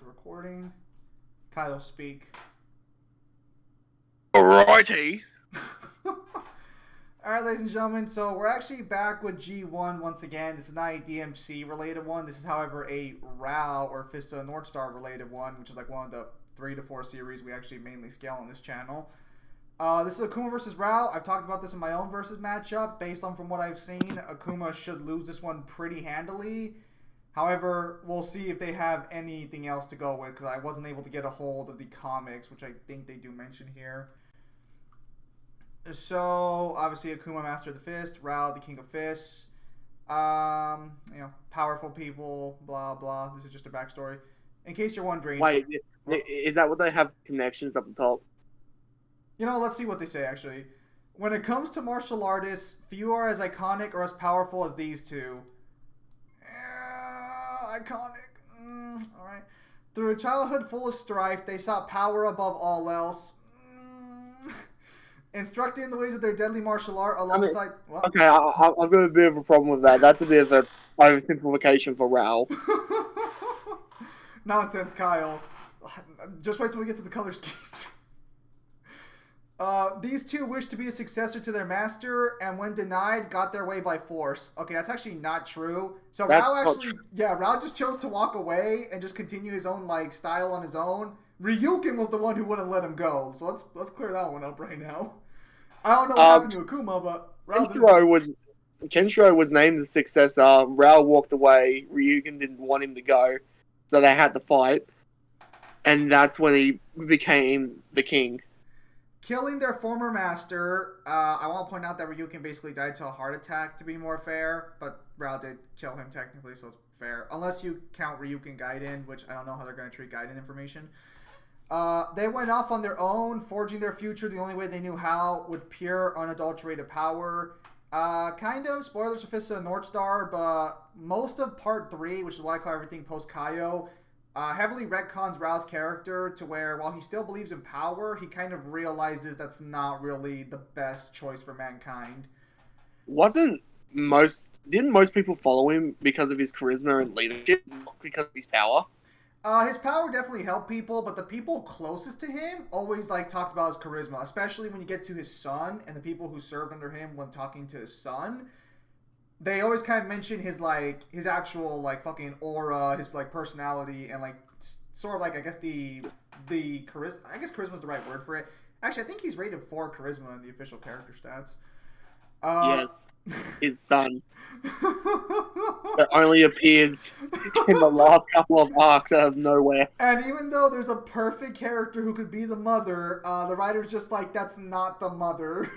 recording. Kyle, speak. Alrighty. Alright, ladies and gentlemen, so we're actually back with G1 once again. This is not a DMC related one. This is, however, a Roah or Fist of the North Star related one, which is like one of the 3 to 4 series we actually mainly scale on this channel. This is Akuma versus Roah. I've talked about this in my own versus matchup. Based on from what I've seen, Akuma should lose this one pretty handily. However, we'll see if they have anything else to go with, because I wasn't able to get a hold of the comics, which I think they do mention here. So, obviously, Akuma, Master of the Fist, Roah, the King of Fists. Powerful people, blah, blah. This is just a backstory. In case you're wondering... Wait, is that what they have connections up the top? Let's see what they say, actually. When it comes to martial artists, few are as iconic or as powerful as these two. Iconic. Alright. Through a childhood full of strife, they sought power above all else. Instructed in the ways of their deadly martial art alongside... Okay, I've got a bit of a problem with that. That's a bit of an oversimplification for Roah. Nonsense, Kyle. Just wait till we get to the color schemes. These two wished to be a successor to their master, and when denied, got their way by force. Okay, that's actually not true. So Roah just chose to walk away and just continue his own style on his own. Ryukin was the one who wouldn't let him go. So let's clear that one up right now. I don't know what happened to Akuma, but Kenshiro was named the successor. Roah walked away. Ryukin didn't want him to go, so they had to fight, and that's when he became the king. Killing their former master, I want to point out that Ryukin basically died to a heart attack, to be more fair, but Roah did kill him technically, so it's fair. Unless you count Ryukin Gaiden, which I don't know how they're going to treat Gaiden information. They went off on their own, forging their future the only way they knew how, with pure, unadulterated power. Kind of, spoilers for Fist of the North Star, but most of Part 3, which is why I call everything post-Kaio, heavily retcons Roah's character to where, while he still believes in power, he kind of realizes that's not really the best choice for mankind. Didn't most people follow him because of his charisma and leadership, not because of his power? His power definitely helped people, but the people closest to him always talked about his charisma, especially when you get to his son and the people who served under him when talking to his son. They always kind of mention his actual fucking aura, his personality, and sort of I guess the charisma. I guess charisma is the right word for it. Actually, I think he's rated 4 charisma in the official character stats. Yes, his son. That only appears in the last couple of arcs out of nowhere. And even though there's a perfect character who could be the mother, the writer's just that's not the mother.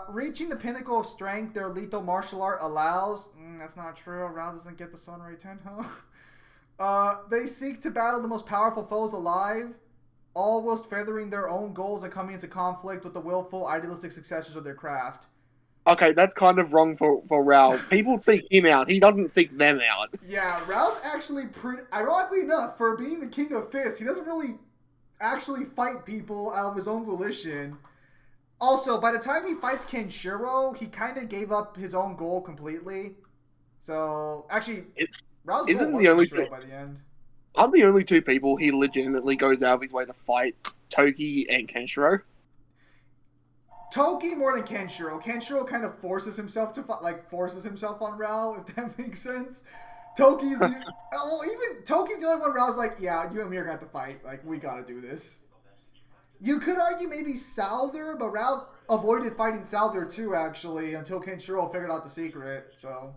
Reaching the pinnacle of strength their lethal martial art allows. That's not true. Roah doesn't get the Sunray 10, huh? They seek to battle the most powerful foes alive, all whilst furthering their own goals and coming into conflict with the willful, idealistic successors of their craft. Okay, that's kind of wrong for Roah. People seek him out. He doesn't seek them out. Yeah, Roah's actually pretty... Ironically enough, for being the King of Fists, he doesn't really actually fight people out of his own volition. Also, by the time he fights Kenshiro, he kind of gave up his own goal completely. So, actually, Roah's goal was Kenshiro by the end. Aren't the only 2 people he legitimately goes out of his way to fight Toki and Kenshiro? Toki more than Kenshiro. Kenshiro kind of forces himself to forces himself on Roah, if that makes sense. Toki's the only one Roah's yeah, you and me are gonna have to fight. We gotta do this. You could argue maybe Souther, but Roah avoided fighting Souther too, actually, until Kenshiro figured out the secret, so...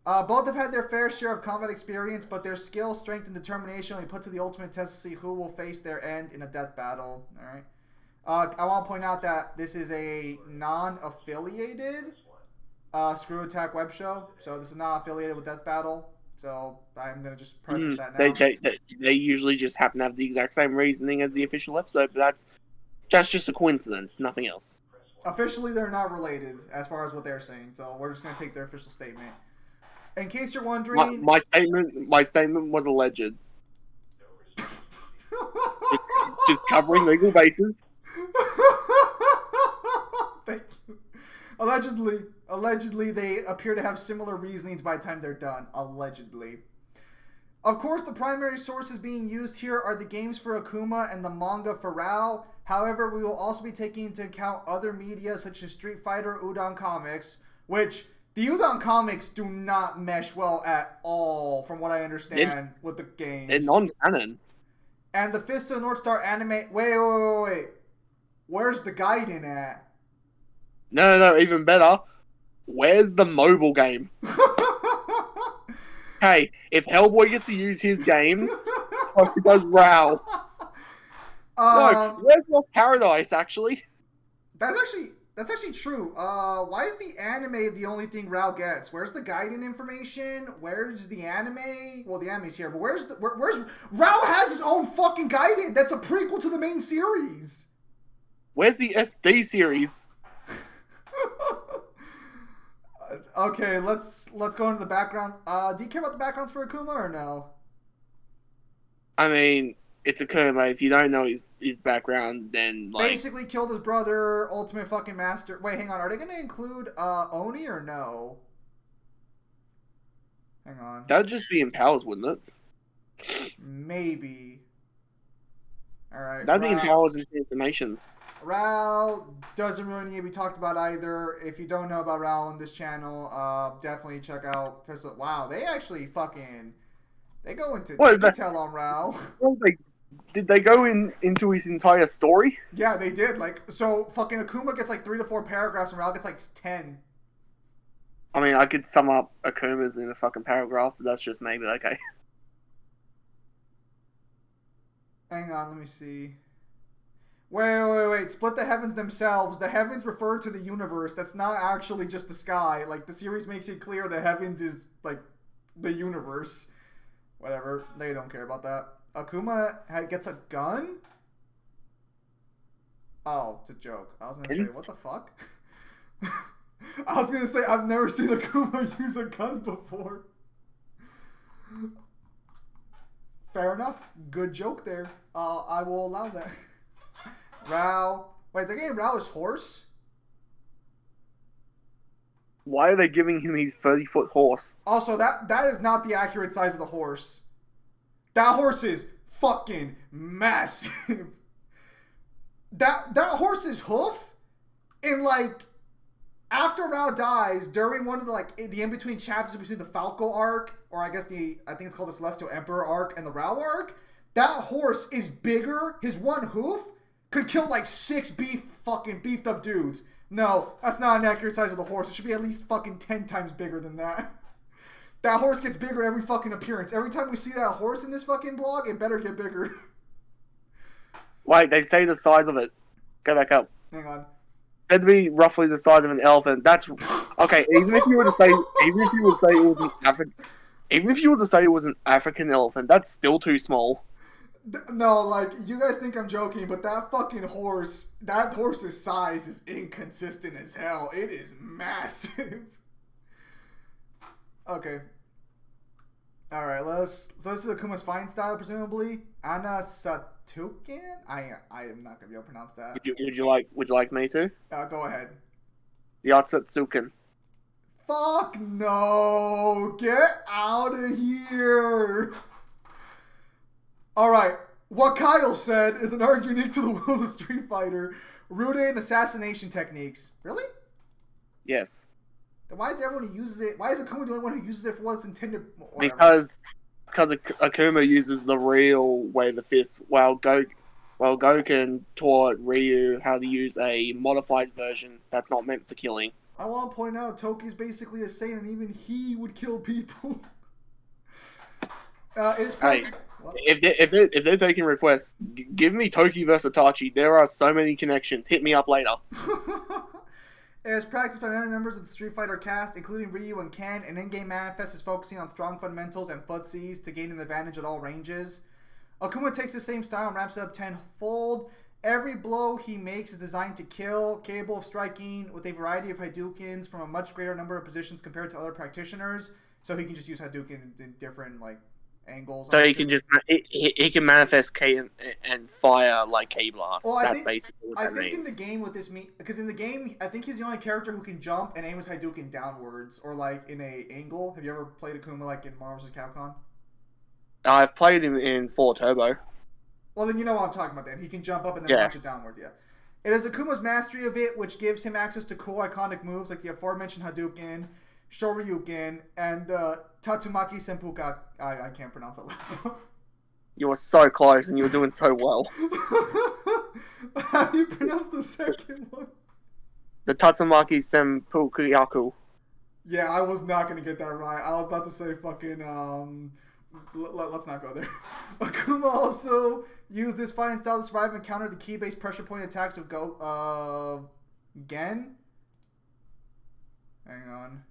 both have had their fair share of combat experience, but their skill, strength, and determination only put to the ultimate test to see who will face their end in a death battle. Alright. I want to point out that this is a non-affiliated Screw Attack web show, so this is not affiliated with Death Battle, so I'm going to just preface that now. They usually just happen to have the exact same reasoning as the official episode, but that's just a coincidence, nothing else. Officially, they're not related, as far as what they're saying, so we're just going to take their official statement. In case you're wondering... My statement was alleged. just covering legal bases. Thank you. Allegedly, they appear to have similar reasonings by the time they're done. Allegedly. Of course, the primary sources being used here are the games for Akuma and the manga for Rao. However, we will also be taking into account other media such as Street Fighter, Udon comics, which the Udon comics do not mesh well at all, from what I understand, with the They're games. non-canon. And the Fist of the North Star anime. Wait. Where's the Gaiden at? No, even better. Where's the mobile game? Hey, if Hellboy gets to use his games, so does Rao. No, where's Lost Paradise, actually? That's actually true. Why is the anime the only thing Rao gets? Where's the Gaiden information? Where's the anime? Well, the anime's here, but where's Rao has his own fucking Gaiden? That's a prequel to the main series. Where's the SD series? Okay, let's go into the background. Do you care about the backgrounds for Akuma or no? I mean, it's Akuma. If you don't know his background, then like Basically killed his brother, ultimate fucking master. Wait, hang on. Are they gonna include Oni or no? Hang on. that'd just be in Powers, wouldn't it? Maybe. All right. That'd be in Powers and Transformations. Rao doesn't really need to be talked about either. If you don't know about Rao on this channel, definitely check out. Wow, they actually fucking they go into detail on Rao. Well, did they go into his entire story? Yeah, they did. Like, so fucking Akuma gets like 3 to 4 paragraphs, and Rao gets like 10. I mean, I could sum up Akuma's in a fucking paragraph, but that's just maybe okay. Hang on, let me see. Wait. Split the heavens themselves. The heavens refer to the universe. That's not actually just the sky. Like, the series makes it clear the heavens is, like, the universe. Whatever. They don't care about that. Akuma gets a gun? Oh, it's a joke. I was gonna say, what the fuck? I was gonna say, I've never seen Akuma use a gun before. Fair enough. Good joke there. I will allow that. Rao. Wait, they're getting Rao his horse? Why are they giving him his 30-foot horse? Also, that is not the accurate size of the horse. That horse is fucking massive. That horse's hoof, in like, after Rao dies, during one of the like the in-between chapters between the Falco arc, or I think it's called the Celestial Emperor arc and the Rao arc, that horse is bigger. His one hoof could kill like 6 beefed up dudes. No, that's not an accurate size of the horse. It should be at least fucking 10 times bigger than that. That horse gets bigger every fucking appearance. Every time we see that horse in this fucking blog, it better get bigger. Wait, they say the size of it. Go back up. Hang on. Said to be roughly the size of an elephant. That's okay. Even if you were to say it was an African elephant, that's still too small. No, like, you guys think I'm joking, but that fucking horse, that horse's size is inconsistent as hell. It is massive. Okay. Alright, so this is Akuma's fine style, presumably. Anna Satuken? I am not gonna be able to pronounce that. Would you like me to? Go ahead. Yatsutsuken. Fuck no! Get out of here! Alright, what Kyle said is an art unique to the world of Street Fighter, rooted in assassination techniques. Really? Yes. Then why is everyone who uses it? Why is Akuma the only one who uses it for what it's intended? Whatever. Because Akuma uses the real way of the fist, while Goken taught Ryu how to use a modified version that's not meant for killing. I want to point out, Toki's basically a saint, and even he would kill people. Hey, if they're taking requests, give me Toki versus Itachi. There are so many connections. Hit me up later. It is practiced by many members of the Street Fighter cast, including Ryu and Ken. An in-game manifest is focusing on strong fundamentals and FUTCs to gain an advantage at all ranges. Akuma takes the same style and ramps it up tenfold. Every blow he makes is designed to kill, capable of striking with a variety of Hadoukens from a much greater number of positions compared to other practitioners. So he can just use Hadouken in different angles. So he can manifest K and fire like K blast. Well, That's basically what that means. I think in the game with this because in the game I think he's the only character who can jump and aim his Hadouken downwards or in a angle. Have you ever played Akuma in Marvel vs. Capcom? I've played him in 4 Turbo. Well, then you know what I'm talking about then. He can jump up and then Yeah. launch it downward, yeah. It is Akuma's mastery of it, which gives him access to cool iconic moves like the aforementioned Hadouken, Shoryuken, and Tatsumaki Senpuka. I can't pronounce that last one. You were so close, and you were doing so well. How do you pronounce the second one? The Tatsumaki Senpuku. Yeah, I was not going to get that right. I was about to say fucking, let's not go there. Akuma also used this fighting style to survive and counter the key-based pressure point attacks of Gen? Hang on.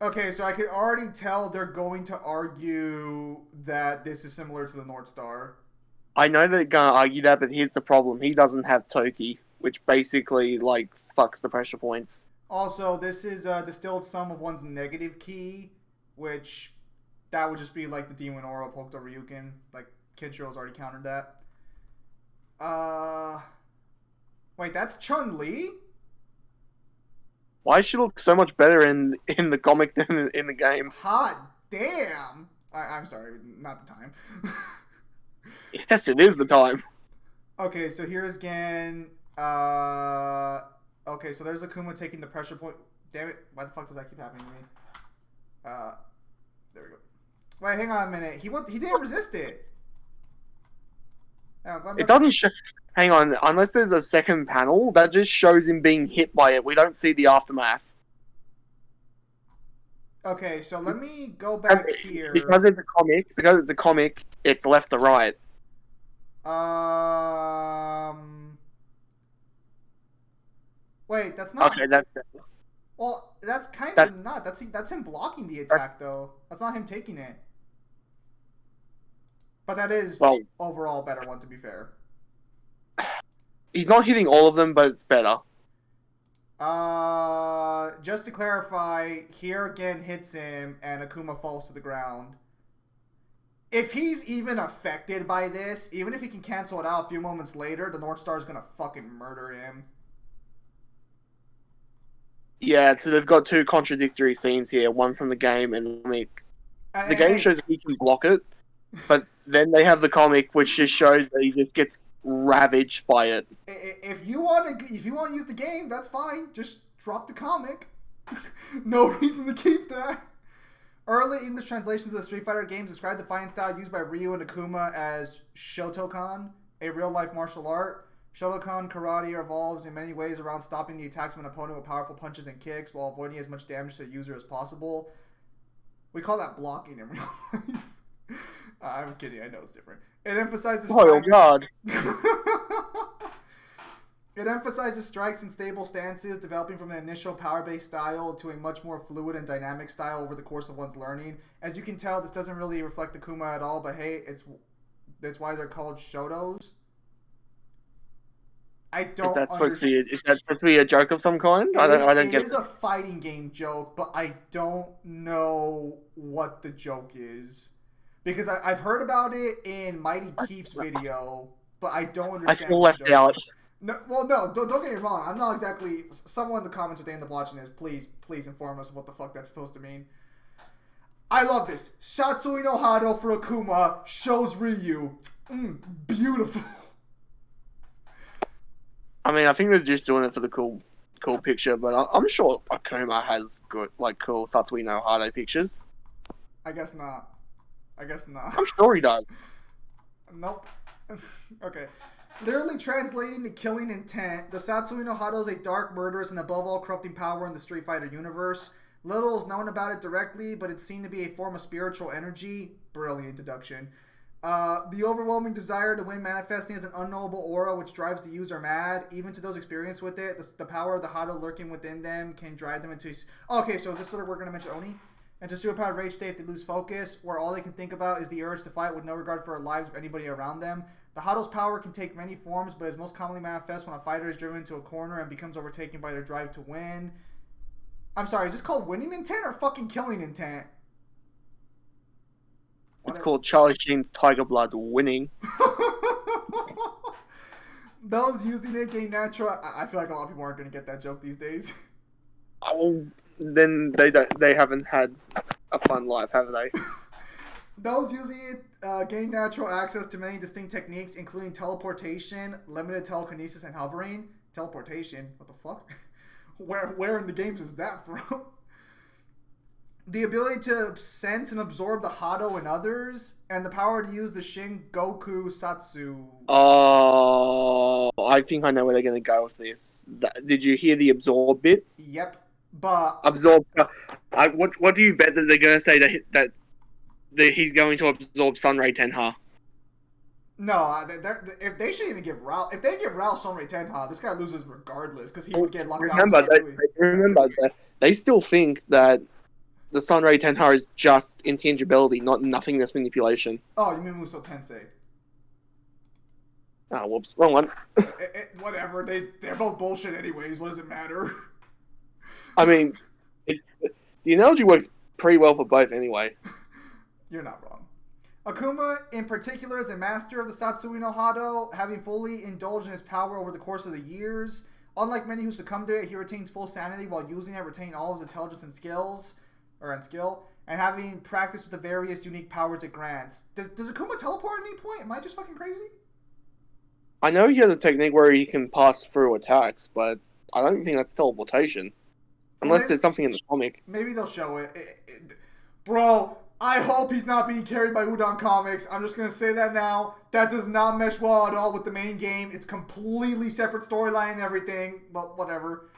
Okay, so I can already tell they're going to argue that this is similar to the North Star. I know they're gonna argue that, but here's the problem: he doesn't have Toki, which basically like fucks the pressure points. Also, this is a distilled sum of one's negative key, which that would just be like the Demon Aura Pokto Ryuken. Like Kinshiro's already countered that. Wait, that's Chun-Li? Why does she look so much better in the comic than in the game? Hot damn! I'm sorry, not the time. Yes, it is the time. Okay, so here's Gen. Okay, so there's Akuma taking the pressure point. Damn it! Why the fuck does that keep happening to me? There we go. Wait, hang on a minute. He didn't resist it. It doesn't show. Hang on, unless there's a second panel, that just shows him being hit by it. We don't see the aftermath. Okay, so let me go back here. Because it's a comic, it's left to right. Wait, that's not. Okay, that's Well, that's kind of not. That's him blocking the attack, though. That's not him taking it. But that is overall a better one, to be fair. He's not hitting all of them, but it's better. Just to clarify, here again hits him, and Akuma falls to the ground. If he's even affected by this, even if he can cancel it out a few moments later, the North Star is gonna fucking murder him. Yeah, so they've got two contradictory scenes here, one from the game and the comic. The game shows that he can block it, but then they have the comic, which just shows that he just gets ravaged by it. If you want to use the game, that's fine. Just drop the comic. No reason to keep that. Early English translations of the Street Fighter games describe the fighting style used by Ryu and Akuma as Shotokan, a real-life martial art. Shotokan karate revolves in many ways around stopping the attacks of an opponent with powerful punches and kicks while avoiding as much damage to the user as possible. We call that blocking in real life. I'm kidding. I know it's different. It emphasizes. Oh God! It emphasizes strikes and stable stances, developing from an initial power-based style to a much more fluid and dynamic style over the course of one's learning. As you can tell, this doesn't really reflect Akuma at all, but hey, that's why they're called Shotos. I don't. Is that supposed to be a joke of some kind? I don't get it. It is a fighting game joke, but I don't know what the joke is. Because I've heard about it in Mighty Keith's video, but I don't understand. I feel left out. No, don't get me wrong. I'm not exactly. Someone in the comments if they end up watching this, please inform us what the fuck that's supposed to mean. I love this. Satsui no Hado for Akuma shows Ryu. Beautiful. I mean, I think they're just doing it for the cool picture, but I'm sure Akuma has good, cool Satsui no Hado pictures. I guess not. I'm sure he does. Nope. Okay. Literally translating to killing intent, the Satsui no Hado is a dark, murderous, and above all corrupting power in the Street Fighter universe. Little is known about it directly, but it's seen to be a form of spiritual energy. Brilliant deduction. The overwhelming desire to win manifesting as an unknowable aura which drives the user mad. Even to those experienced with it, the power of the Hado lurking within them can drive them into... Okay, so is this what we're going to mention Oni? And to superpowered rage state if they lose focus, where all they can think about is the urge to fight with no regard for their lives or anybody around them. The Hado's power can take many forms, but is most commonly manifest when a fighter is driven into a corner and becomes overtaken by their drive to win. I'm sorry, is this called winning intent or fucking killing intent? It's Whatever. called Charlie Sheen's Tiger Blood winning. Those using it gain natural. I feel like a lot of people aren't going to get that joke these days. Oh, then they haven't had a fun life, have they? Those using it gain natural access to many distinct techniques, including teleportation, limited telekinesis, and hovering. Teleportation? What the fuck? Where in the games is that from? The ability to sense and absorb the Hado in others, and the power to use the Shin Goku Satsu. Oh, I think I know where they're going to go with this. Did you hear the absorb bit? Yep, but Absorb. What do you bet that they're going to say that he's going to absorb Sunray Tenha? no, if they should even give Rao. If they give Rao Sunray Tenha, this guy loses regardless because he would get locked out. Remember, they still think that the Sunray Tenha is just intangibility, not nothingness manipulation. Oh, you mean Musou Tensei? Ah, whoops, wrong one. Whatever. They're both bullshit anyways. What does it matter? I mean, the analogy works pretty well for both anyway. You're not wrong. Akuma, in particular, is a master of the Satsui no Hado, having fully indulged in his power over the course of the years. Unlike many who succumb to it, he retains full sanity while using it, retaining all his intelligence and skill, and having practiced with the various unique powers it grants. Does Akuma teleport at any point? Am I just fucking crazy? I know he has a technique where he can pass through attacks, but I don't think that's teleportation. Unless there's something in the comic. Maybe they'll show it. Bro, I hope he's not being carried by Udon Comics. I'm just going to say that now. That does not mesh well at all with the main game. It's completely separate storyline and everything, but whatever.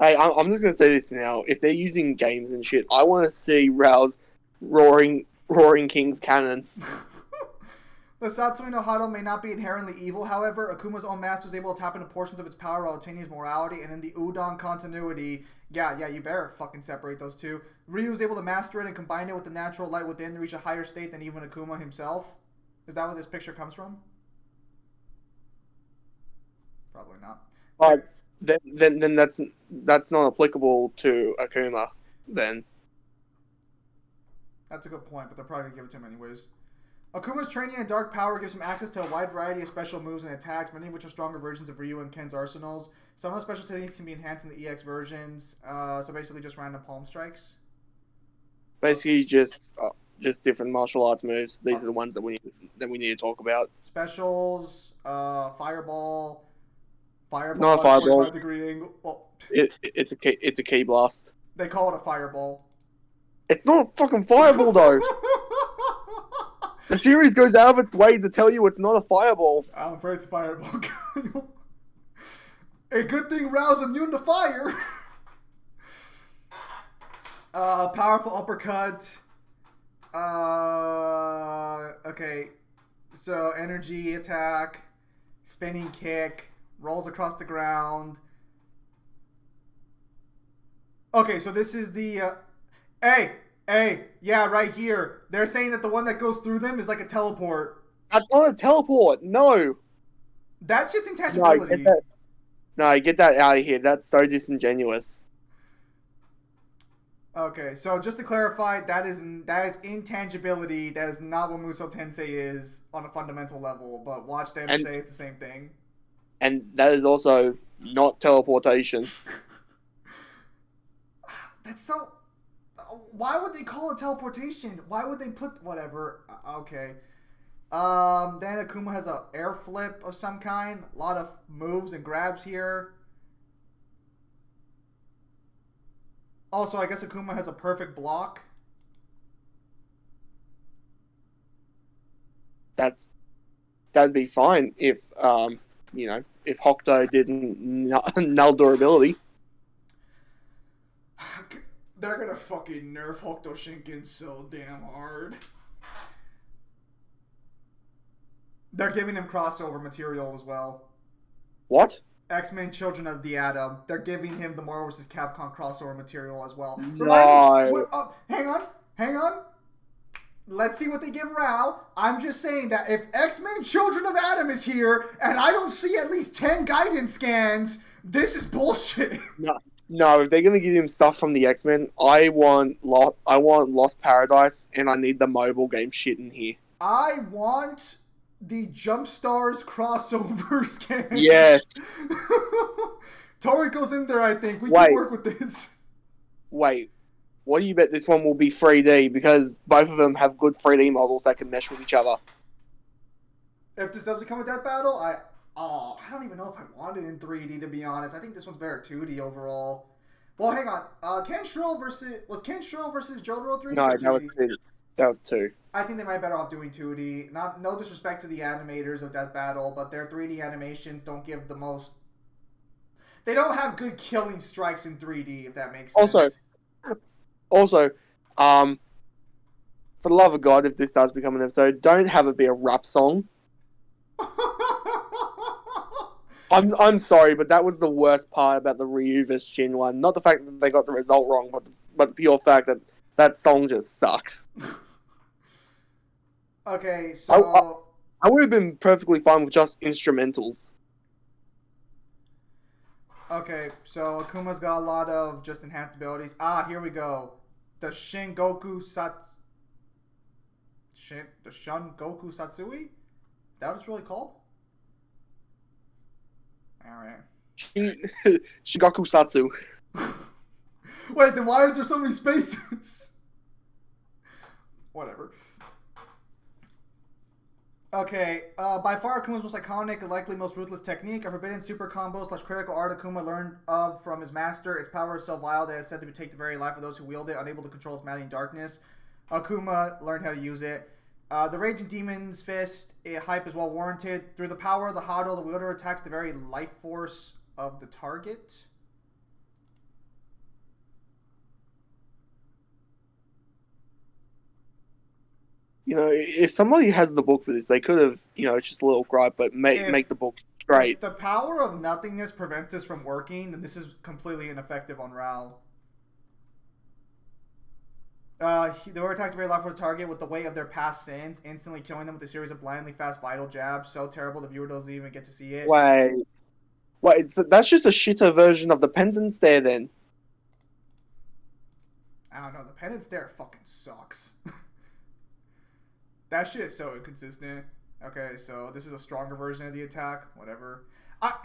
Hey, I'm just going to say this now. If they're using games and shit, I want to see Rao's Roaring King's canon. The Satsui no Hado may not be inherently evil, however. Akuma's own master is able to tap into portions of its power while retaining his morality, and in the Udon continuity, yeah, you better fucking separate those two. Ryu is able to master it and combine it with the natural light within to reach a higher state than even Akuma himself. Is that where this picture comes from? Probably not. But then that's not applicable to Akuma, then. That's a good point, but they're probably going to give it to him anyways. Akuma's training in dark power gives him access to a wide variety of special moves and attacks, many of which are stronger versions of Ryu and Ken's arsenals. Some of the special techniques can be enhanced in the EX versions, so basically just random palm strikes. Basically, just different martial arts moves. These are the ones that we need to talk about. Specials, fireball, not a fireball. 45-degree angle. Well, it's a key blast. They call it a fireball. It's not a fucking fireball though. The series goes out of its way to tell you it's not a fireball. I'm afraid it's a fireball. A good thing Rao's immune to fire. Powerful uppercut. Okay. So, energy attack. Spinning kick. Rolls across the ground. Okay, so this is the... Hey, yeah, right here. They're saying that the one that goes through them is like a teleport. That's not a teleport. No. That's just intangibility. No, get that out of here. That's so disingenuous. Okay, so just to clarify, that is intangibility. That is not what Musou Tensei is on a fundamental level. But watch them say it's the same thing. And that is also not teleportation. That's so... Why would they call it teleportation? Why would they put... Whatever. Okay. Then Akuma has a air flip of some kind. A lot of moves and grabs here. Also, I guess Akuma has a perfect block. That'd be fine if if Hokuto didn't null durability. They're gonna fucking nerf Hokuto Shinken so damn hard. They're giving him crossover material as well. What? X-Men Children of the Atom. They're giving him the Marvel vs. Capcom crossover material as well. No. Hang on. Let's see what they give Rao. I'm just saying that if X-Men Children of Atom is here and I don't see at least 10 guidance scans, this is bullshit. No, if they're gonna give him stuff from the X-Men, I want Lost Paradise, and I need the mobile game shit in here. I want the Jump Stars crossover Yes. skins. Toriko's in there, I think. We can Wait, work with this. wait. What do you bet this one will be 3D? Because both of them have good 3D models that can mesh with each other. If this does become a death battle, I don't even know if I want it in 3D, to be honest. I think this one's better 2D overall. Well, hang on. Was Kenshiro versus Jotaro 3D No, or that was 2D? two. That was two. I think they might be better off doing 2D. No disrespect to the animators of Death Battle, but their 3D animations don't give the most. They don't have good killing strikes in 3D, if that makes sense. Also, for the love of God, if this does become an episode, don't have it be a rap song. I'm sorry, but that was the worst part about the Ryu vs Jin one. Not the fact that they got the result wrong, but the pure fact that that song just sucks. Okay, so I would have been perfectly fine with just instrumentals. okay, so Akuma's got a lot of just enhanced abilities. Here we go. The Shingoku Satsui? Is that what it's really called? Alright. Shigaku Satsu. Wait, then why is there so many spaces? Whatever. Okay, by far Akuma's most iconic and likely most ruthless technique, a forbidden super combo / critical art Akuma learned of from his master. Its power is so vile that it is said to take the very life of those who wield it, unable to control its maddening darkness. Akuma learned how to use it. The Raging Demon's Fist hype is well warranted. Through the power of the Hado, the wielder attacks the very life force of the target. You know, if somebody has the book for this, they could have, it's just a little gripe, but make the book great. If the power of nothingness prevents this from working, then this is completely ineffective on Rao. The wielder attacks the very life of the target with the weight of their past sins, instantly killing them with a series of blindly fast vital jabs. So terrible the viewer doesn't even get to see it. Wait, that's just a shitter version of the pendant stare then. I don't know, the pendant stare fucking sucks. That shit is so inconsistent. Okay, so this is a stronger version of the attack. Whatever.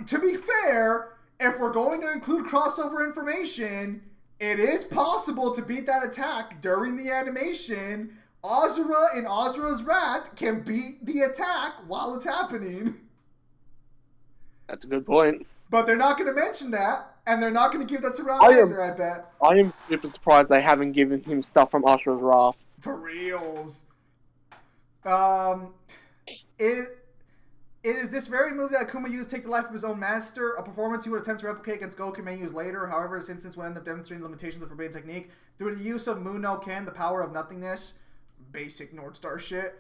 To be fair, if we're going to include crossover information, it is possible to beat that attack during the animation. Azura in Azura's Wrath can beat the attack while it's happening. That's a good point. But they're not going to mention that, and they're not going to give that to Rao either, I bet. I am super surprised they haven't given him stuff from Ashura's Wrath. For reals. It is this very move that Kuma used to take the life of his own master, a performance he would attempt to replicate against Goku may use later. However, this instance would end up demonstrating the limitations of the forbidden technique. Through the use of Mu no Ken, the power of nothingness, basic North Star shit.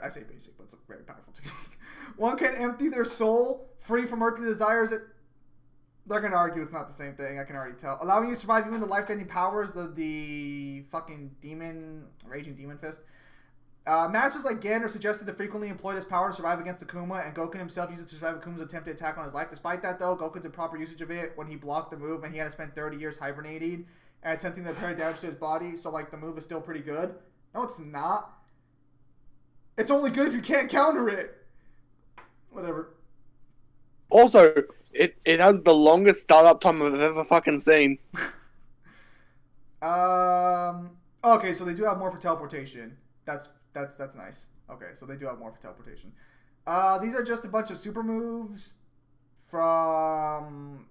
I say basic, but it's a very powerful technique. One can empty their soul, free from earthly desires. They're going to argue it's not the same thing, I can already tell. Allowing you to survive even the life-ending powers, the fucking Raging Demon Fist. Masters like Gan are suggested to frequently employ this power to survive against Akuma, and Goku himself uses it to survive Akuma's attempted attack on his life. Despite that, though, Goku's improper usage of it when he blocked the move, and he had to spend 30 years hibernating and attempting to repair damage to his body, so, the move is still pretty good. No, it's not. It's only good if you can't counter it. Whatever. Also, it has the longest startup time I've ever fucking seen. Okay, so they do have more for teleportation. That's nice. Okay, so they do have more for teleportation. These are just a bunch of super moves from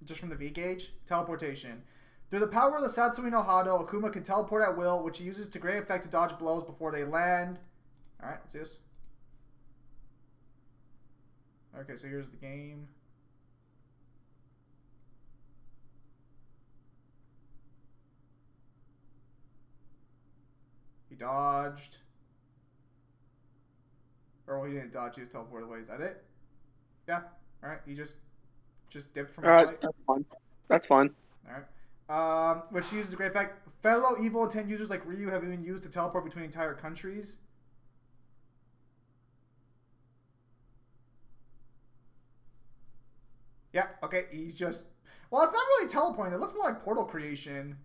the V gauge. Teleportation. Through the power of the Satsui no Hado, Akuma can teleport at will, which he uses to great effect to dodge blows before they land. Alright, let's do this. Okay, so here's the game. He dodged. Or, well, he didn't dodge, he just teleported away. Is that it? Yeah. Alright, he just dipped from Alright, that's fine. That's fine. Alright. Which uses a great effect. Fellow evil intent users like Ryu have even used to teleport between entire countries. Yeah, okay, he's just... Well, it's not really teleporting. It looks more like portal creation.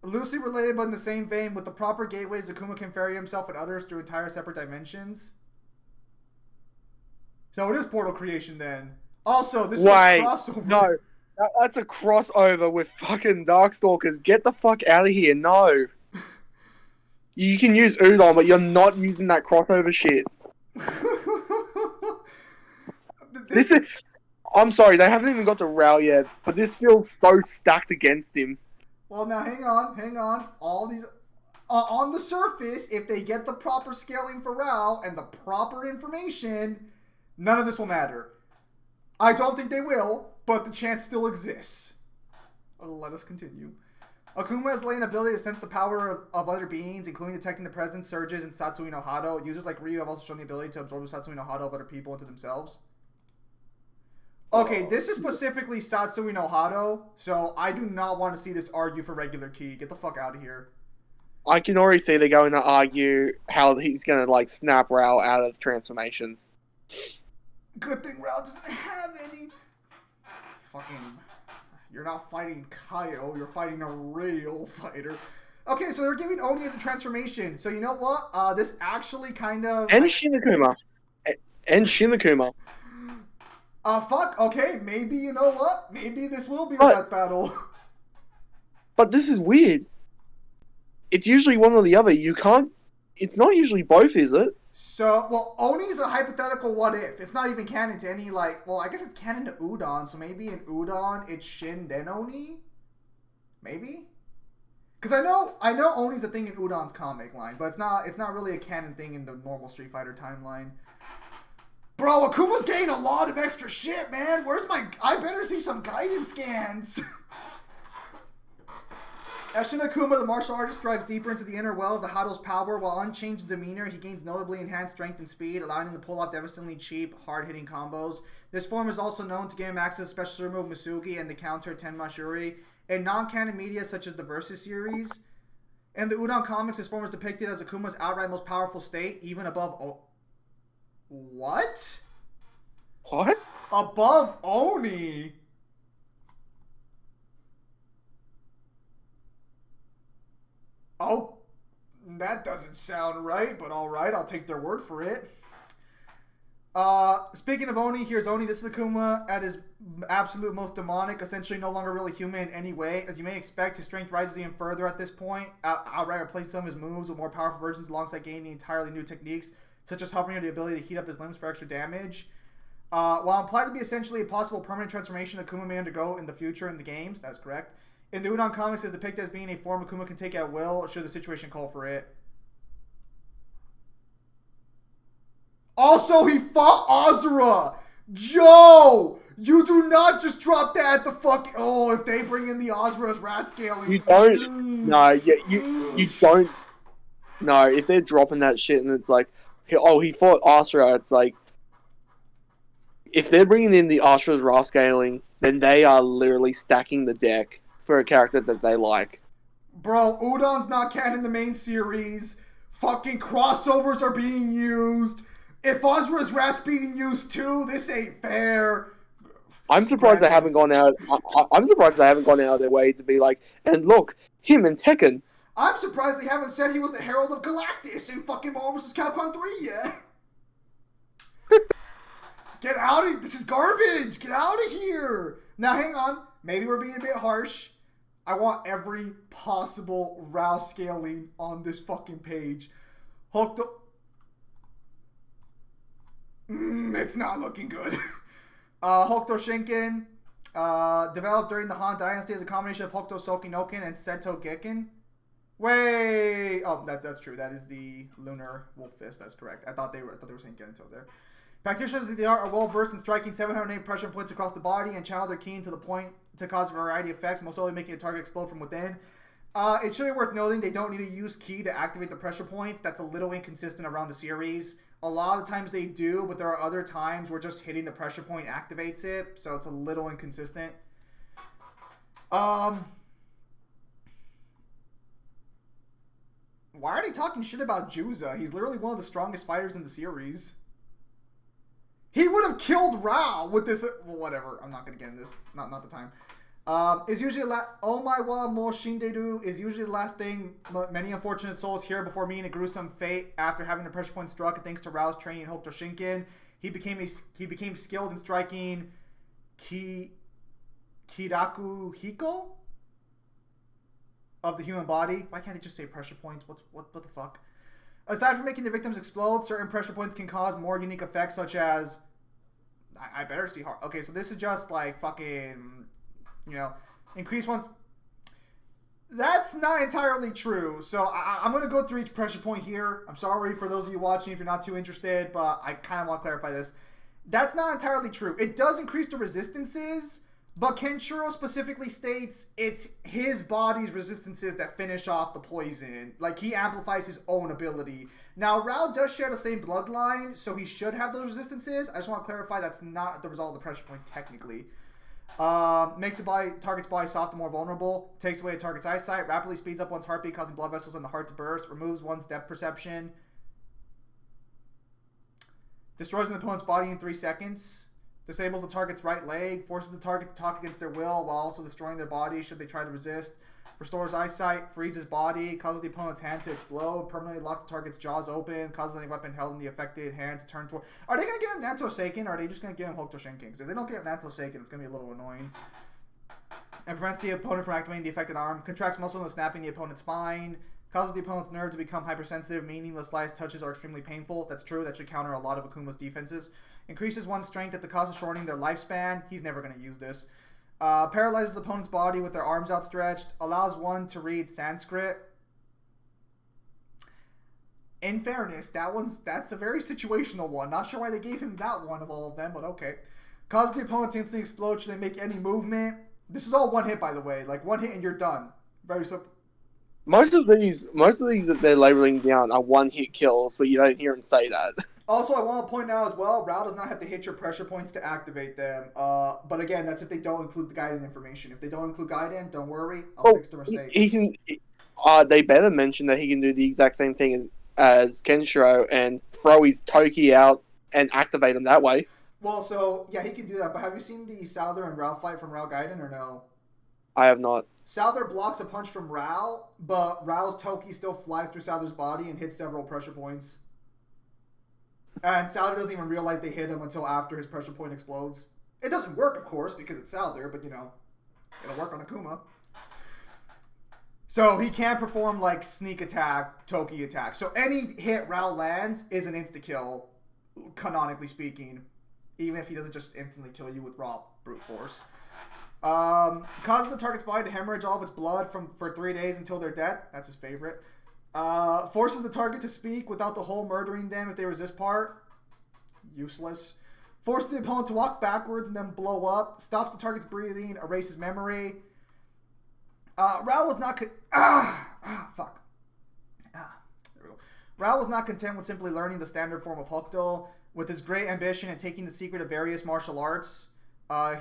Loosely related, but in the same vein, with the proper gateways, Akuma can ferry himself and others through entire separate dimensions. So it is portal creation then. Also, this is a crossover. No, that's a crossover with fucking Darkstalkers. Get the fuck out of here. No. You can use Udon, but you're not using that crossover shit. This is... I'm sorry, they haven't even got to Rao yet, but this feels so stacked against him. Well, now hang on. All these... on the surface, if they get the proper scaling for Rao and the proper information, none of this will matter. I don't think they will, but the chance still exists. Let us continue. Akuma has latent ability to sense the power of other beings, including detecting the presence, surges, and Satsui no Hado. Users like Ryu have also shown the ability to absorb the Satsui no Hado of other people into themselves. Okay, this is specifically Satsui no Hado, so I do not want to see this argue for regular ki. Get the fuck out of here. I can already see they're going to argue how he's going to, like, snap Rao out of transformations. Good thing Rao doesn't have any. Fucking... You're not fighting Kaio, you're fighting a real fighter. Okay, so they're giving Oni as a transformation. So you know what? This actually kind of... And Shinakuma. And Shinakuma. Fuck. Okay, maybe, you know what? Maybe this will be a death battle. But this is weird. It's usually one or the other. You can't... It's not usually both, is it? So, well, Oni's a hypothetical what if. It's not even canon to any, like... Well, I guess it's canon to Udon, so maybe in Udon it's Shin then Oni? Maybe? Because I know Oni's a thing in Udon's comic line, but it's not really a canon thing in the normal Street Fighter timeline. Bro, Akuma's getting a lot of extra shit, man. Where's my... I better see some guidance scans. As Shin Akuma, the martial artist, drives deeper into the inner well of the Hado's power. While unchanged in demeanor, he gains notably enhanced strength and speed, allowing him to pull off devastatingly cheap, hard-hitting combos. This form is also known to give him access to special move Musugi and the counter Tenma Shuri. In non-canon media such as the Versus series, in the Udon comics, this form is depicted as Akuma's outright most powerful state, even above... What? What? Above Oni? Oh, that doesn't sound right, but alright, I'll take their word for it. Speaking of Oni, here's Oni. This is Akuma at his absolute most demonic, essentially no longer really human in any way. As you may expect, his strength rises even further at this point. Outright replaces some of his moves with more powerful versions alongside gaining entirely new techniques, such as hovering or the ability to heat up his limbs for extra damage. While implied to be essentially a possible permanent transformation Akuma may undergo in the future in the games, that's correct. In the Udon comics, it's depicted as being a form Akuma can take at will, should the situation call for it. Also, he fought Azura! Yo! You do not just drop that at the fucking... Oh, if they bring in the Azura's rat scaling... You don't... No, you don't... No, if they're dropping that shit and it's like... Oh, he fought Azura, it's like... If they're bringing in the Azura's rat scaling, then they are literally stacking the deck for a character that they like. Bro, Udon's not canon in the main series. Fucking crossovers are being used. If Azura's rat's being used too, this ain't fair. I'm surprised they haven't gone out. I'm surprised they haven't gone out of their way to be like, and look, him and Tekken. I'm surprised they haven't said he was the Herald of Galactus in fucking Marvel vs. Capcom 3 yet. Get out of... This is garbage. Get out of here. Now, hang on. Maybe we're being a bit harsh. I want every possible Rao scaling on this fucking page. Hokuto... it's not looking good. Hokuto Shinken, developed during the Han Dynasty as a combination of Hokuto Sokinoken and Seto Gekken. Wait! Oh, that's true. That is the Lunar Wolf Fist. That's correct. I thought they were saying Gento there. Practitioners of the art are well versed in striking 708 pressure points across the body and channel their ki to the point to cause a variety of effects, most often making a target explode from within. It should be worth noting they don't need to use ki to activate the pressure points. That's a little inconsistent around the series. A lot of the times they do, but there are other times where just hitting the pressure point activates it, so it's a little inconsistent. Why are they talking shit about Juza? He's literally one of the strongest fighters in the series. He would have killed Rao with this. Well, whatever. I'm not gonna get into this. Not the time. Is usually Oh my wa mo shinderu is usually the last thing many unfortunate souls hear before meeting a gruesome fate after having the pressure point struck. And thanks to Rao's training in Hokuto Shinken, he became skilled in striking Kiraku Hiko of the human body. Why can't they just say pressure points? What the fuck? Aside from making the victims explode, certain pressure points can cause more unique effects, such as I better see hard. Okay, so this is just like fucking, increase one. That's not entirely true. So I'm going to go through each pressure point here. I'm sorry for those of you watching if you're not too interested, but I kind of want to clarify this. That's not entirely true. It does increase the resistances, but Kenshiro specifically states it's his body's resistances that finish off the poison. Like, he amplifies his own ability. Now, Rao does share the same bloodline, so he should have those resistances. I just want to clarify that's not the result of the pressure point, technically. Makes the target's body soft and more vulnerable. Takes away a target's eyesight. Rapidly speeds up one's heartbeat, causing blood vessels in the heart to burst. Removes one's depth perception. Destroys an opponent's body in 3 seconds. Disables the target's right leg. Forces the target to talk against their will while also destroying their body should they try to resist. Restores eyesight. Freezes body. Causes the opponent's hand to explode. Permanently locks the target's jaws open. Causes any weapon held in the affected hand to turn toward... Are they going to give him Nanto Seiken, or are they just going to give him Hokuto Shinken? Because if they don't give him Nanto Seiken, it's going to be a little annoying. And prevents the opponent from activating the affected arm. Contracts muscle and snapping the opponent's spine. Causes the opponent's nerve to become hypersensitive, meaning the slightest touches are extremely painful. That's true. That should counter a lot of Akuma's defenses. Increases one's strength at the cost of shortening their lifespan. He's never going to use this. Paralyzes opponent's body with their arms outstretched. Allows one to read Sanskrit. In fairness, that's a very situational one. Not sure why they gave him that one of all of them, but okay. Causes the opponent to instantly explode should they make any movement. This is all one hit, by the way. Like, one hit and you're done. Very simple. Most of these that they're labeling down are one-hit kills, but you don't hear them say that. Also, I want to point out as well, Rao does not have to hit your pressure points to activate them. But again, that's if they don't include the guidance information. If they don't include guidance, don't worry. I'll fix the mistake. He can. They better mention that he can do the exact same thing as Kenshiro and throw his Toki out and activate them that way. Well, so, yeah, he can do that. But have you seen the Souther and Rao fight from Rao Gaiden or no? I have not. Souther blocks a punch from Rao, but Rao's Toki still flies through Souther's body and hits several pressure points. And Souther doesn't even realize they hit him until after his pressure point explodes. It doesn't work, of course, because it's Souther, but, it'll work on Akuma. So he can perform, like, sneak attack, Toki attack. So any hit Rao lands is an insta-kill, canonically speaking, even if he doesn't just instantly kill you with raw brute force. Causes the target's body to hemorrhage all of its blood for 3 days until they're dead. That's his favorite. Forces the target to speak without the whole murdering them if they resist part. Useless. Forces the opponent to walk backwards and then blow up. Stops the target's breathing. Erases memory. Rao was not... fuck. There we go. Rao was not content with simply learning the standard form of Hokuto. With his great ambition and taking the secret of various martial arts,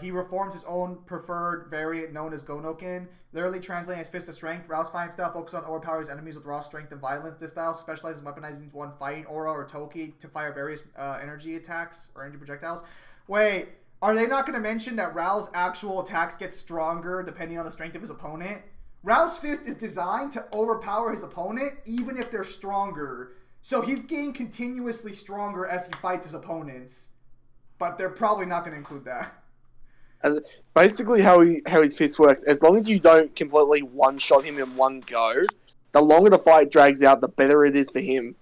he reformed his own preferred variant known as Gonoken, literally translating his fist of strength. Rao's fighting style focuses on overpower his enemies with raw strength and violence. This style specializes in weaponizing one fighting aura or Toki to fire various energy attacks or energy projectiles. Wait, are they not going to mention that Rao's actual attacks get stronger depending on the strength of his opponent? Rao's fist is designed to overpower his opponent even if they're stronger. So he's getting continuously stronger as he fights his opponents. But they're probably not going to include that. Basically, how his fist works, as long as you don't completely one-shot him in one go, the longer the fight drags out, the better it is for him.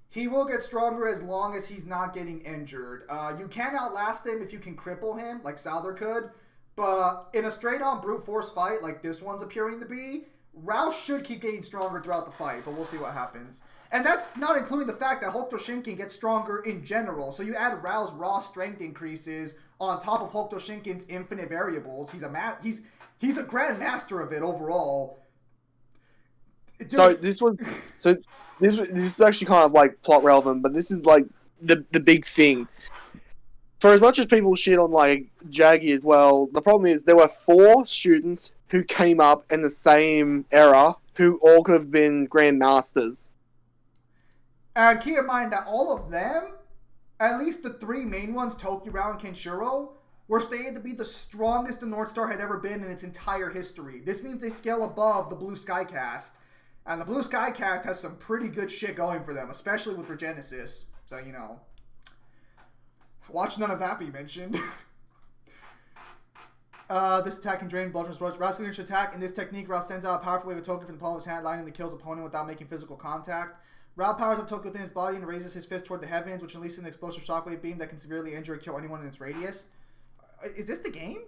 He will get stronger as long as he's not getting injured. You can outlast him if you can cripple him, like Souther could. But in a straight-on brute force fight, like this one's appearing to be, Rao should keep getting stronger throughout the fight, but we'll see what happens. And that's not including the fact that Hokuto Shinken gets stronger in general. So you add Rao's raw strength increases on top of Hokuto Shinken's infinite variables. He's a grand master of it overall. So this is actually kind of like plot relevant, but this is like the big thing. For as much as people shit on like Jaggy as well, the problem is there were 4 students who came up in the same era who all could have been Grand Masters. And keep in mind that all of them at least the three main ones, Toki, Rao, and Kenshiro, were stated to be the strongest the North Star had ever been in its entire history. This means they scale above the Blue Sky cast. And the Blue Sky cast has some pretty good shit going for them, especially with Regenesis. So, you know. Watch none of that be mentioned. This attack can drain blood from his Rao's signature attack. In this technique, Rao sends out a powerful wave of Toki from the palm of his hand, lining the kills opponent without making physical contact. Rao powers up Toki within his body and raises his fist toward the heavens, which releases an explosive shockwave beam that can severely injure or kill anyone in its radius. Is this the game?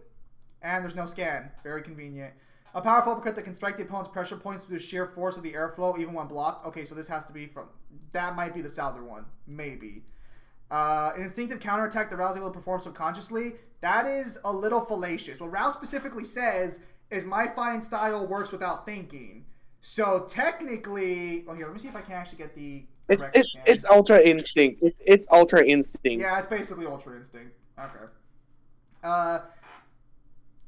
And there's no scan. Very convenient. A powerful uppercut that can strike the opponent's pressure points through the sheer force of the airflow, even when blocked. Okay, so this has to be from... That might be the Souther one. Maybe. An instinctive counterattack that Rao's able to perform subconsciously. That is a little fallacious. What Rao specifically says is my fine style works without thinking. So technically... Oh, here, let me see if I can actually get the... It's Ultra Instinct. It's Ultra Instinct. Yeah, it's basically Ultra Instinct. Okay.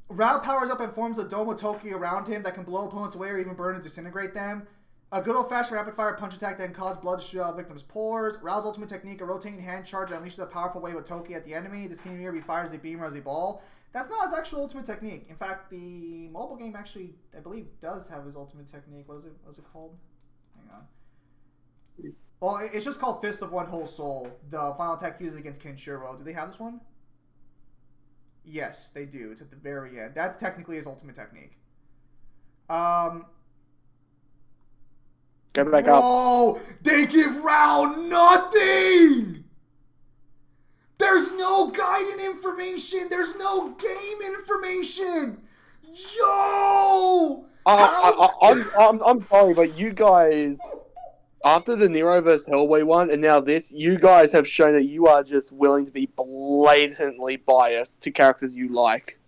Rao powers up and forms a dome of Toki around him that can blow opponents away or even burn and disintegrate them. A good old-fashioned rapid-fire punch attack that can cause blood to shoot out victims' pores. Rao's ultimate technique, a rotating hand charge that unleashes a powerful wave of Toki at the enemy. This can either be fired as a beam or as a ball. That's not his actual ultimate technique. In fact, the mobile game actually, I believe, does have his ultimate technique. What is it called? Hang on. Well, it's just called Fist of One Whole Soul. The final attack used against Kenshiro. Do they have this one? Yes, they do. It's at the very end. That's technically his ultimate technique. Get back up. Oh, they give Rao nothing! There's no guiding information! There's no game information! Yo! I'm sorry, but you guys... After the Nero vs. Hellboy one, and now this, you guys have shown that you are just willing to be blatantly biased to characters you like.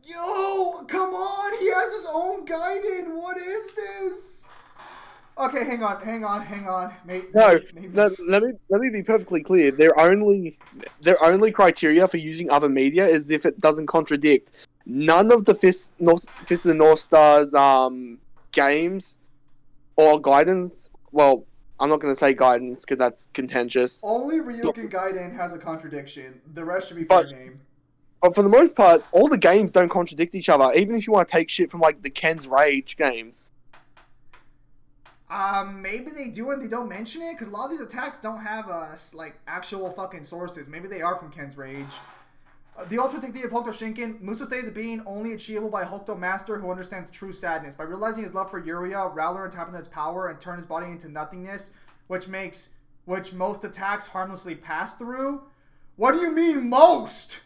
Yo, come on! He has his own Gaiden! What is this? Okay, hang on. Maybe. Let me be perfectly clear. Their only criteria for using other media is if it doesn't contradict. None of the Fist of the North Star's games or guidance. Well, I'm not going to say guidance because that's contentious. Only Ryuken Gaiden has a contradiction. The rest should be fair game. But for the most part, all the games don't contradict each other. Even if you want to take shit from like the Ken's Rage games. Maybe they do and they don't mention it because a lot of these attacks don't have like actual fucking sources. Maybe they are from Ken's Rage. The ultimate technique of Hokuto Shinken, Muso stays a being only achievable by a Hokuto master who understands true sadness. By realizing his love for Yuria, Rao learns to tap into its power and turn his body into nothingness, which most attacks harmlessly pass through. What do you mean most?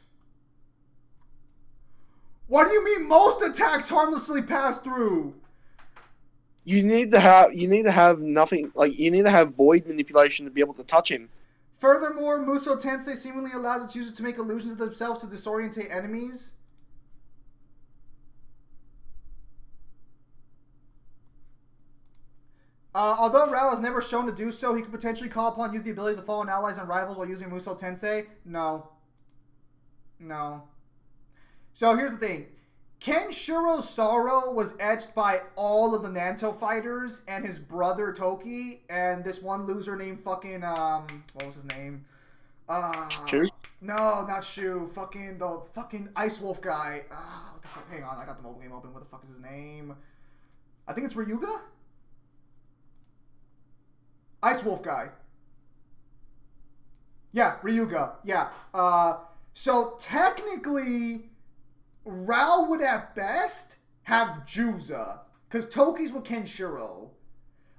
What do you mean most attacks harmlessly pass through? You need to have nothing, like you need to have void manipulation to be able to touch him. Furthermore, Muso Tensei seemingly allows its users to make illusions of themselves to disorientate enemies. Although Rao has never shown to do so, he could potentially call upon use the abilities of fallen allies and rivals while using Muso Tensei. No. So here's the thing. Kenshiro's sorrow was etched by all of the Nanto fighters and his brother Toki and this one loser named fucking what was his name? Shu? No, not Shu. The fucking Ice Wolf guy. What the fuck? Hang on, I got the mobile game open. What the fuck is his name? I think it's Ryuga? Ice Wolf guy. Yeah, Ryuga. Yeah. So technically Rao would at best have Juza, because Toki's with Kenshiro.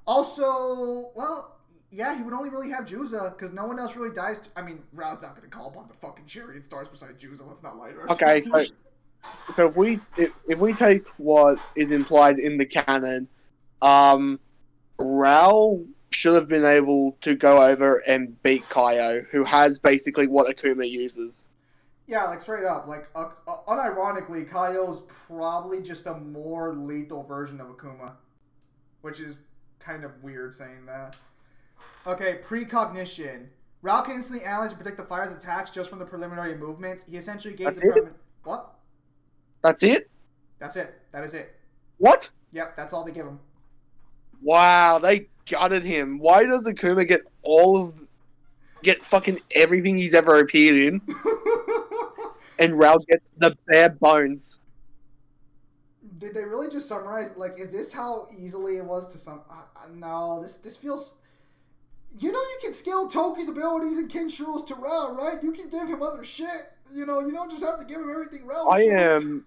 Also, well, yeah, he would only really have Juza, because no one else really dies. I mean, Rao's not going to call upon the fucking chariot stars beside Juza. Let's not lie to ourselves. Okay, so if we take what is implied in the canon, Rao should have been able to go over and beat Kaio, who has basically what Akuma uses. Yeah, like straight up. Like, unironically, Kaio's probably just a more lethal version of Akuma. Which is kind of weird saying that. Okay, precognition. Rao can instantly analyze and predict the fire's attacks just from the preliminary movements. He essentially gains What? That's it? That's it. That is it. What? Yep, that's all they give him. Wow, they gutted him. Why does Akuma get all of... get fucking everything he's ever appeared in, and Raoh gets the bare bones. Did they really just summarize? Like, is this how easily it was to no, this feels. You know, you can scale Toki's abilities and Kenshiro's to Raoh, right? You can give him other shit. You know, you don't just have to give him everything Raoh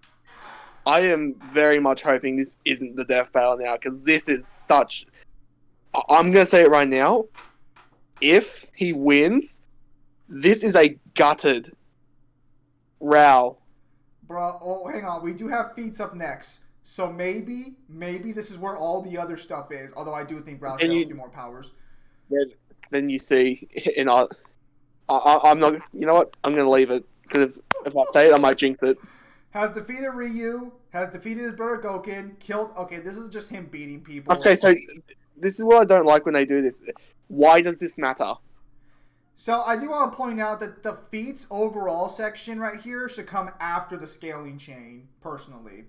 I am very much hoping this isn't the death battle now, because this is such. I'm gonna say it right now. If he wins, this is a gutted Raoh. Bro, oh, hang on. We do have feats up next. So maybe this is where all the other stuff is. Although I do think Raoh should have a few more powers. Then you see, I'm not. You know what? I'm gonna leave it, because if I say it, I might jinx it. Has defeated Ryu. Has defeated his brother Goken. Killed. Okay, this is just him beating people. Okay, so this is what I don't like when they do this. Why does this matter? So I do want to point out that the feats overall section right here should come after the scaling chain, personally.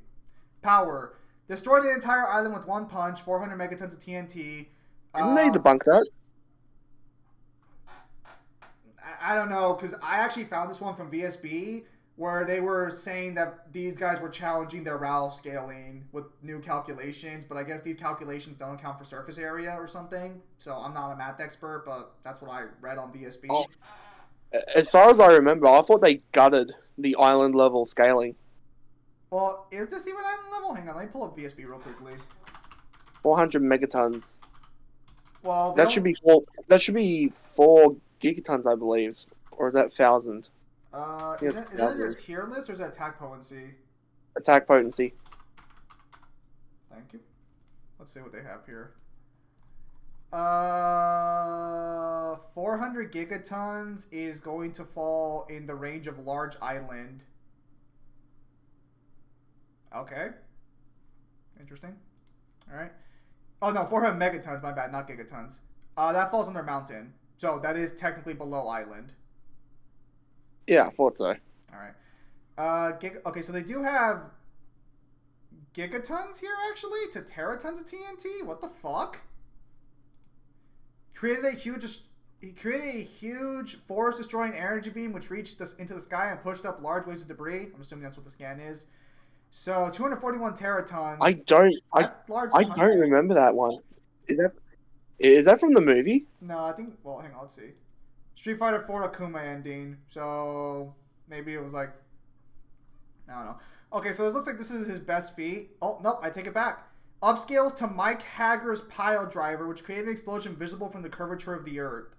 Power. Destroy the entire island with one punch, 400 megatons of TNT. Didn't they debunk that? I don't know, because I actually found this one from VSB, where they were saying that these guys were challenging their Raoh scaling with new calculations, but I guess these calculations don't account for surface area or something. So I'm not a math expert, but that's what I read on VSB. Oh, as far as I remember, I thought they gutted the island level scaling. Well, is this even island level? Hang on, let me pull up VSB real quickly. 400 megatons. Well, that should be 4 gigatons, I believe, or is that 1,000? Is that your tier list or is that attack potency? Attack potency. Thank you. Let's see what they have here. 400 gigatons is going to fall in the range of large island. Okay. Interesting. All right. Oh no, 400 megatons. My bad, not gigatons. That falls under mountain, so that is technically below island. Yeah, I thought so. All right. Okay, so they do have gigatons here, actually, to teratons of TNT. What the fuck? He created a huge forest-destroying energy beam which reached into the sky and pushed up large waves of debris. I'm assuming that's what the scan is. So 241 teratons. I don't remember that one. Is that from the movie? No, I think. Well, hang on. Let's see. Street Fighter 4 Akuma ending. So maybe it was like, I don't know. Okay, so it looks like this is his best feat. Oh nope, I take it back. Upscales to Mike Hager's pile driver, which created an explosion visible from the curvature of the earth.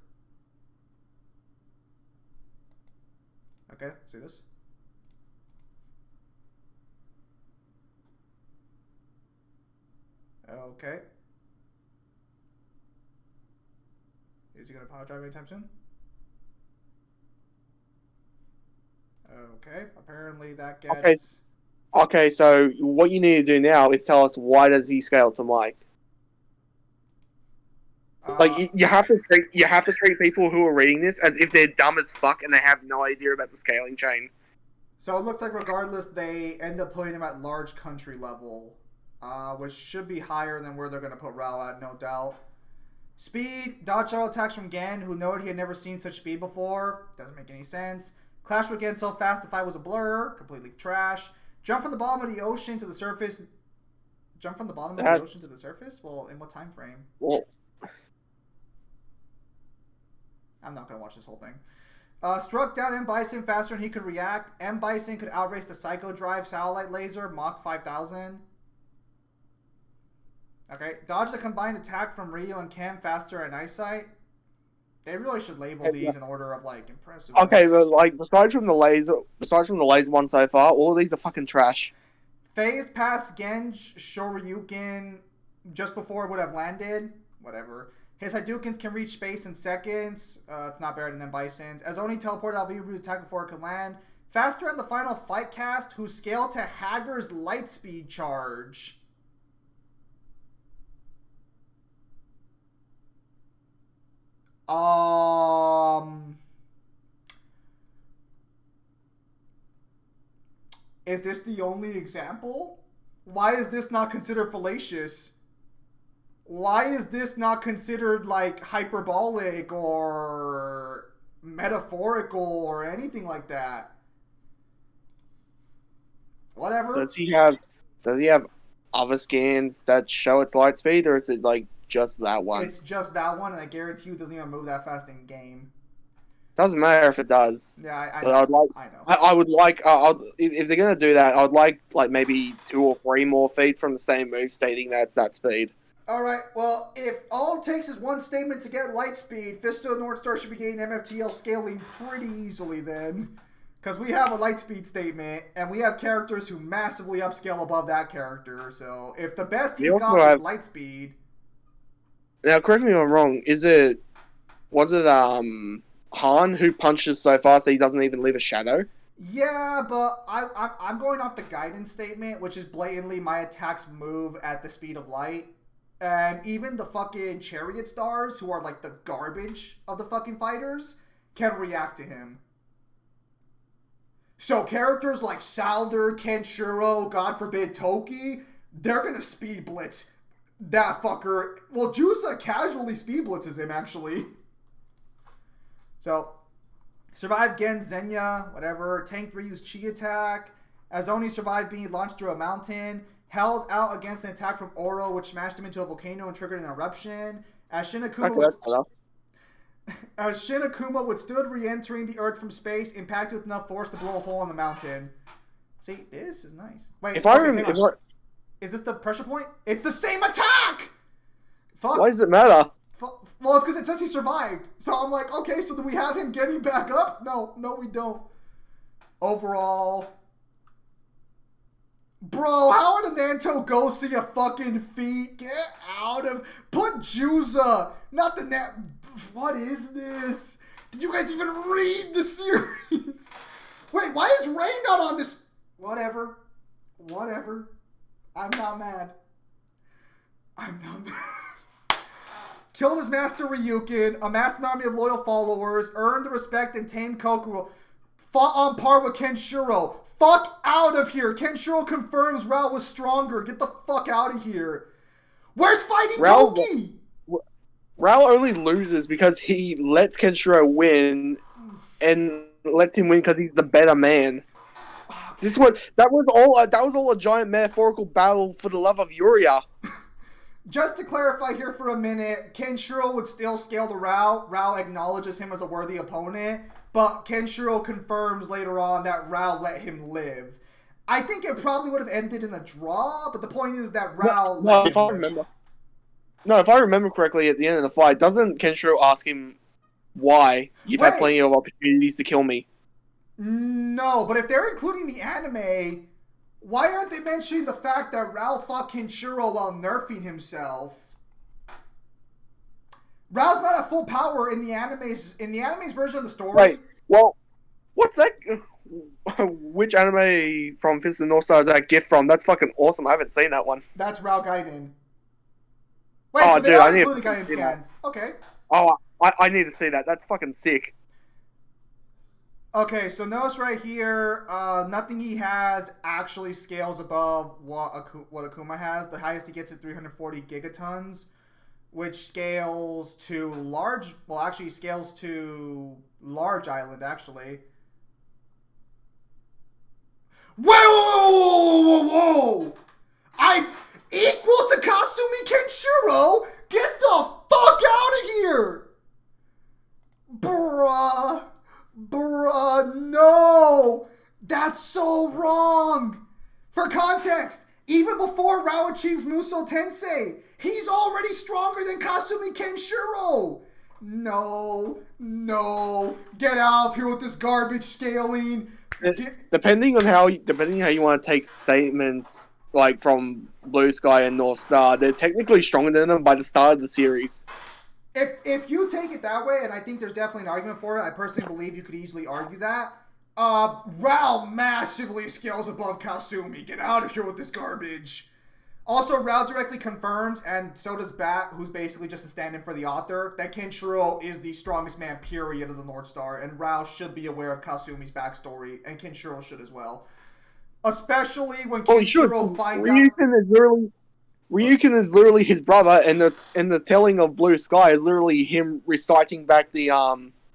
Okay, let's see this. Okay. Is he going to pile drive anytime soon? Okay. Apparently that gets... Okay, so what you need to do now is tell us, why does he scale to Mike? Like, you have to treat people who are reading this as if they're dumb as fuck and they have no idea about the scaling chain. So it looks like regardless, they end up putting him at large country level, which should be higher than where they're going to put Raoh at, no doubt. Speed, dodge auto attacks from Gen, who noted he had never seen such speed before. Doesn't make any sense. Clash with Gen so fast the fight was a blur. Completely trash. Jump from the bottom of the ocean to the surface. Jump from the bottom of the ocean to the surface? Well, in what time frame? Well, I'm not going to watch this whole thing. Struck down M. Bison faster than he could react. M. Bison could outrace the Psycho Drive satellite laser, Mach 5000. Okay. Dodge the combined attack from Ryu and Ken faster at eyesight. They really should label these in order of, like, impressive. Okay, but, like, besides from the laser one so far, all of these are fucking trash. Phased past Gen's Shoryuken just before it would have landed. Whatever. His Hadoukens can reach space in seconds. It's not better than Bison's. As only teleported out Ryu's attack before it could land. Faster in the final fight cast, who scaled to Hager's light speed charge. Is this the only example? Why is this not considered fallacious? Why is this not considered, like, hyperbolic or metaphorical or anything like that. Whatever. Does he have other scans that show its light speed, or is it like just that one? It's just that one, and I guarantee you it doesn't even move that fast in game. Doesn't matter if it does. Yeah, I But know. I'd like. I know. I would like. If they're gonna do that, I'd like maybe 2 or 3 more feet from the same move stating that it's that speed. Alright, well, if all it takes is one statement to get light speed, Fist of the North Star should be getting MFTL scaling pretty easily then. Because we have a light speed statement, and we have characters who massively upscale above that character, so if the best he's got is light speed... Now, correct me if I'm wrong, was it Han who punches so fast that he doesn't even leave a shadow? Yeah, but I'm going off the guidance statement, which is blatantly my attacks move at the speed of light. And even the fucking chariot stars, who are like the garbage of the fucking fighters, can react to him. So characters like Salder, Kenshiro, God forbid Toki, they're gonna speed blitz that fucker. Well, Jusa casually speed blitzes him, actually. So, survived Gen Zenya, whatever. Tanked Ryu's Chi attack. Azoni survived being launched through a mountain. Held out against an attack from Oro, which smashed him into a volcano and triggered an eruption. As Shin Akuma withstood re-entering the Earth from space, impacted with enough force to blow a hole in the mountain. See, this is nice. Wait, is this the pressure point? It's the same attack! Fuck. Why does it matter? Well, it's because it says he survived. So I'm like, okay, so do we have him getting back up? No, we don't. Overall... Bro, how are the Nanto Gosia fucking feet? Get out of... Put Juza! Not the Nat... What is this? Did you guys even read the series? Wait, why is Ray not on this? Whatever. I'm not mad. Killed his master Ryukin, amassed an army of loyal followers, earned the respect and tamed Kokoro, fought on par with Kenshiro. Fuck out of here! Kenshiro confirms Roah was stronger. Get the fuck out of here. Where's Fighting Toki? Roah only loses because he lets Kenshiro win, and lets him win because he's the better man. That was all a giant metaphorical battle for the love of Yuria. Just to clarify here for a minute, Kenshiro would still scale to Roah. Roah acknowledges him as a worthy opponent, but Kenshiro confirms later on that Roah let him live. I think it probably would have ended in a draw, but the point is that Roah let him live. If I remember correctly, at the end of the fight, doesn't Kenshiro ask him why you've had plenty of opportunities to kill me? No, but if they're including the anime, why aren't they mentioning the fact that Roah fought Kenshiro while nerfing himself? Rao's not at full power in the anime's version of the story. Right. Well, what's that? Which anime from Fist of the North Star is that gift from? That's fucking awesome. I haven't seen that one. That's Roah Gaiden. Wait, so they are including Gaiden scans. Okay. Oh, I need to see that. That's fucking sick. Okay, so notice right here, nothing he has actually scales above what Akuma has. The highest he gets is 340 gigatons, which scales to large... Well, actually, scales to large island, actually. Whoa! I'm equal to Kasumi Kenshiro? Get the fuck out of here! Bruh, no! That's so wrong! For context, even before Roah achieves Musou Tensei, he's already stronger than Kasumi Kenshiro! No. Get out of here with this garbage scaling. Depending on how you want to take statements like from Blue Sky and North Star, they're technically stronger than them by the start of the series. If you take it that way, and I think there's definitely an argument for it, I personally believe you could easily argue that. Roah massively scales above Kasumi. Get out of here with this garbage. Also, Roah directly confirms, and so does Bat, who's basically just a stand-in for the author, that Kenshiro is the strongest man, period, of the North Star, and Roah should be aware of Kasumi's backstory, and Kenshiro should as well. Especially when Kenshiro finds out... Ryukin is literally his brother, and the telling of Blue Sky is literally him reciting back the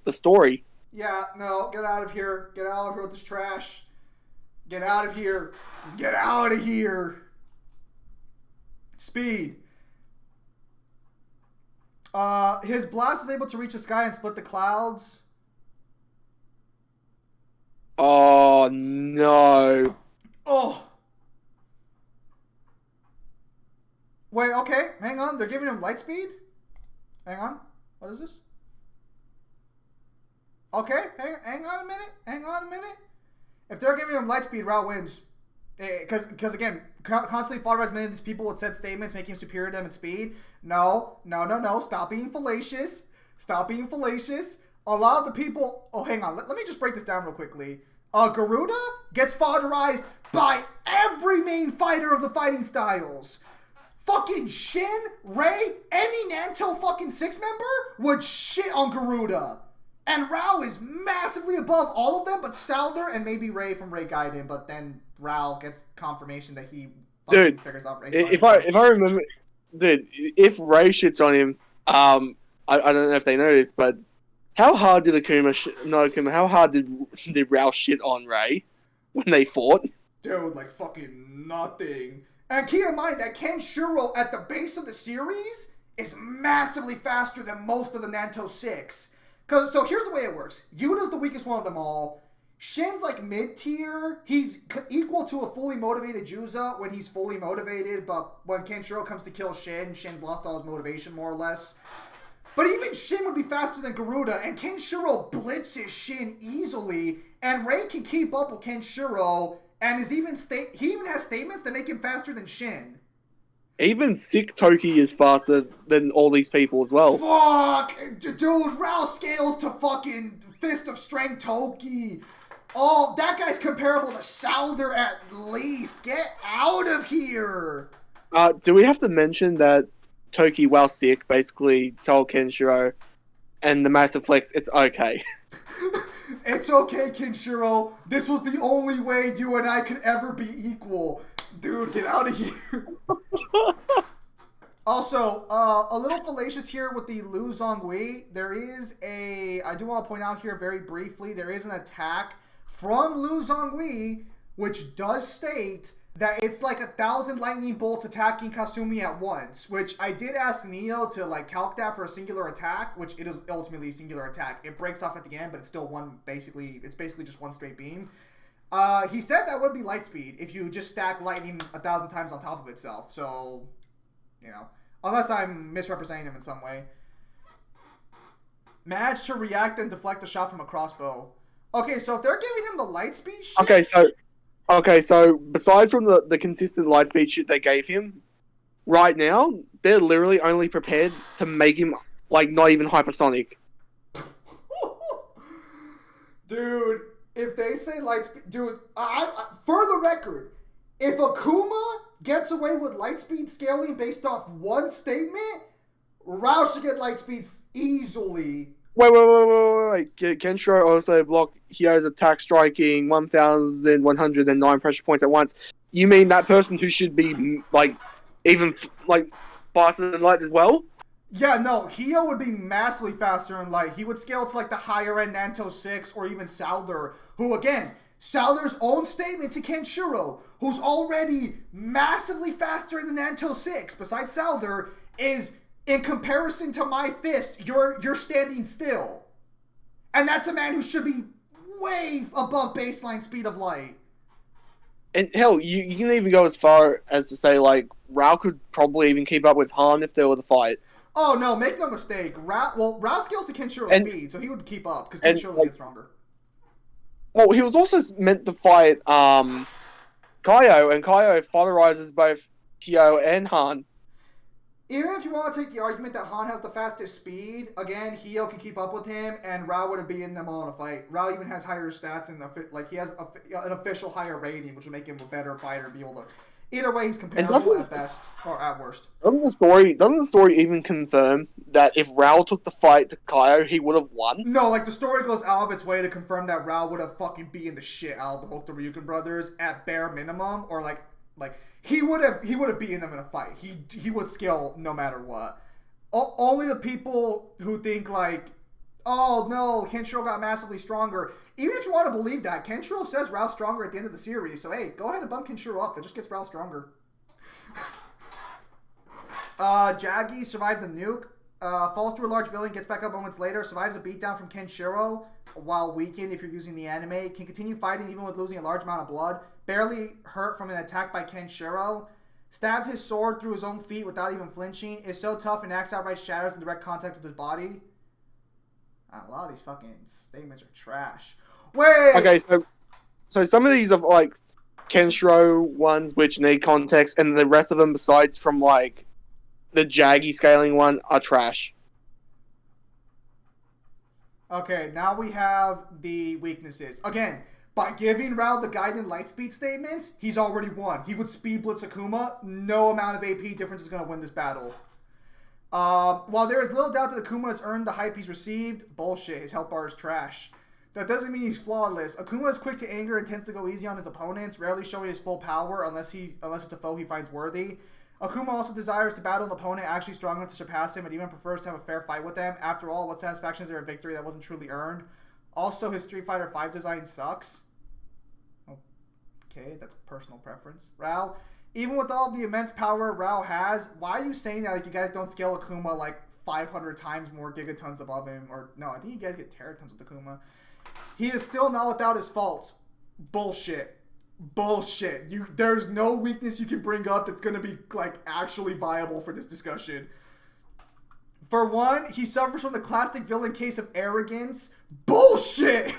story. Yeah, no, get out of here. Get out of here with this trash. Get out of here. Get out of here. Speed. His blast is able to reach the sky and split the clouds. Oh no. Oh. Wait, okay. Hang on. They're giving him light speed? Hang on. What is this? Okay. Hang on a minute. Hang on a minute. If they're giving him light speed, Roah wins. Because again, constantly fought as many of these people with said statements, making him superior to them in speed. No. Stop being fallacious. Stop being fallacious. A lot of the people... Oh, hang on. Let me just break this down real quickly. Garuda gets fodderized by every main fighter of the fighting styles. Fucking Shin, Ray, any Nanto fucking 6-member would shit on Garuda. And Roah is massively above all of them, but Souther and maybe Ray from Ray Gaiden, but then Roah gets confirmation that he figures out Ray. If I remember, dude, if Ray shits on him, I don't know if they know this, but how hard did how hard did Roah shit on Ray when they fought? Dude, like fucking nothing. And keep in mind that Kenshiro at the base of the series is massively faster than most of the Nanto 6. So here's the way it works. Yuda's the weakest one of them all. Shin's like mid-tier. He's equal to a fully motivated Juza when he's fully motivated, but when Kenshiro comes to kill Shin, Shin's lost all his motivation more or less. But even Shin would be faster than Garuda, and Kenshiro blitzes Shin easily, and Ray can keep up with Kenshiro, and he even has statements that make him faster than Shin. Even sick Toki is faster than all these people as well. Fuck! Dude, Roah scales to fucking Fist of Strength Toki. Oh, that guy's comparable to Souther at least. Get out of here! Do we have to mention that Toki, while sick, basically told Kenshiro and the Massive Flex, it's okay. It's okay, Kenshiro. This was the only way you and I could ever be equal. Dude, get out of here. Also, a little fallacious here with the Lu Zhonghui. There is I do want to point out here very briefly, there is an attack from Lu Zhonghui, which does state that it's like 1,000 lightning bolts attacking Kasumi at once, which I did ask Neo to like calc that for a singular attack, which it is ultimately a singular attack. It breaks off at the end, but it's still it's basically just one straight beam. He said that would be light speed if you just stack lightning 1,000 times on top of itself. So, you know, unless I'm misrepresenting him in some way. Managed to react and deflect a shot from a crossbow. Okay, so if they're giving him the light speed shit... Okay, so beside from the consistent light speed shit they gave him, right now, they're literally only prepared to make him, like, not even hypersonic. Dude... If they say light speed... Dude, for the record, if Akuma gets away with light speed scaling based off one statement, Roah should get light speeds easily. Wait. Kenshiro also blocked Hyo's attack striking 1,109 pressure points at once. You mean that person who should be, like, even, like, faster than light as well? Yeah, no, Hyo would be massively faster in light. He would scale to like the higher end Nanto 6 or even Souther, who again, Souther's own statement to Kenshiro, who's already massively faster than Nanto 6, besides Souther, is in comparison to my fist, you're standing still. And that's a man who should be way above baseline speed of light. And hell, you can even go as far as to say like Roah could probably even keep up with Han if there were the fight. Oh no, make no mistake. Roah scales to Kenshiro's speed, so he would keep up because Kenshiro gets stronger. Well, he was also meant to fight Kaio, and Kaio fodderizes both Hyo and Han. Even if you want to take the argument that Han has the fastest speed, again, Hyo can keep up with him, and Roah would have beaten them all in a fight. Roah even has higher stats, he has an official higher rating, which would make him a better fighter, be able to... Either way, he's comparable at best, or at worst. Doesn't the story even confirm that if Roah took the fight to Kaio, he would have won? No, like, the story goes out of its way to confirm that Roah would have fucking beaten the shit out of the Hokuto Ryuken brothers at bare minimum, or like he would have beaten them in a fight. He would scale no matter what. Only the people who think like oh no, Kenshiro got massively stronger. Even if you want to believe that, Kenshiro says Rao's stronger at the end of the series. So hey, go ahead and bump Kenshiro up. That just gets Rao stronger. Jaggi survived the nuke. Falls through a large building, gets back up moments later, survives a beatdown from Kenshiro while weakened if you're using the anime. Can continue fighting even with losing a large amount of blood. Barely hurt from an attack by Kenshiro. Stabbed his sword through his own feet without even flinching. Is so tough and acts outright shatters in direct contact with his body. A lot of these fucking statements are trash. Wait! Okay, so some of these are like Kenshiro ones which need context, and the rest of them, besides from like the Jaggi scaling one, are trash. Okay, now we have the weaknesses. Again, by giving Rao the Gaiden Lightspeed statements, he's already won. He would speed blitz Akuma. No amount of AP difference is going to win this battle. While there is little doubt that Akuma has earned the hype he's received, bullshit, his health bar is trash. That doesn't mean he's flawless. Akuma is quick to anger and tends to go easy on his opponents, rarely showing his full power unless it's a foe he finds worthy. Akuma also desires to battle an opponent actually strong enough to surpass him and even prefers to have a fair fight with them. After all, what satisfaction is there a victory that wasn't truly earned? Also, his Street Fighter V design sucks. Okay, that's personal preference. Rao, even with all the immense power Rao has, why are you saying that like you guys don't scale Akuma like 500 times more gigatons above him? Or no, I think you guys get teratons with Akuma. He is still not without his faults. Bullshit. Bullshit. There's no weakness you can bring up that's gonna be like actually viable for this discussion. For one, he suffers from the classic villain case of arrogance. Bullshit.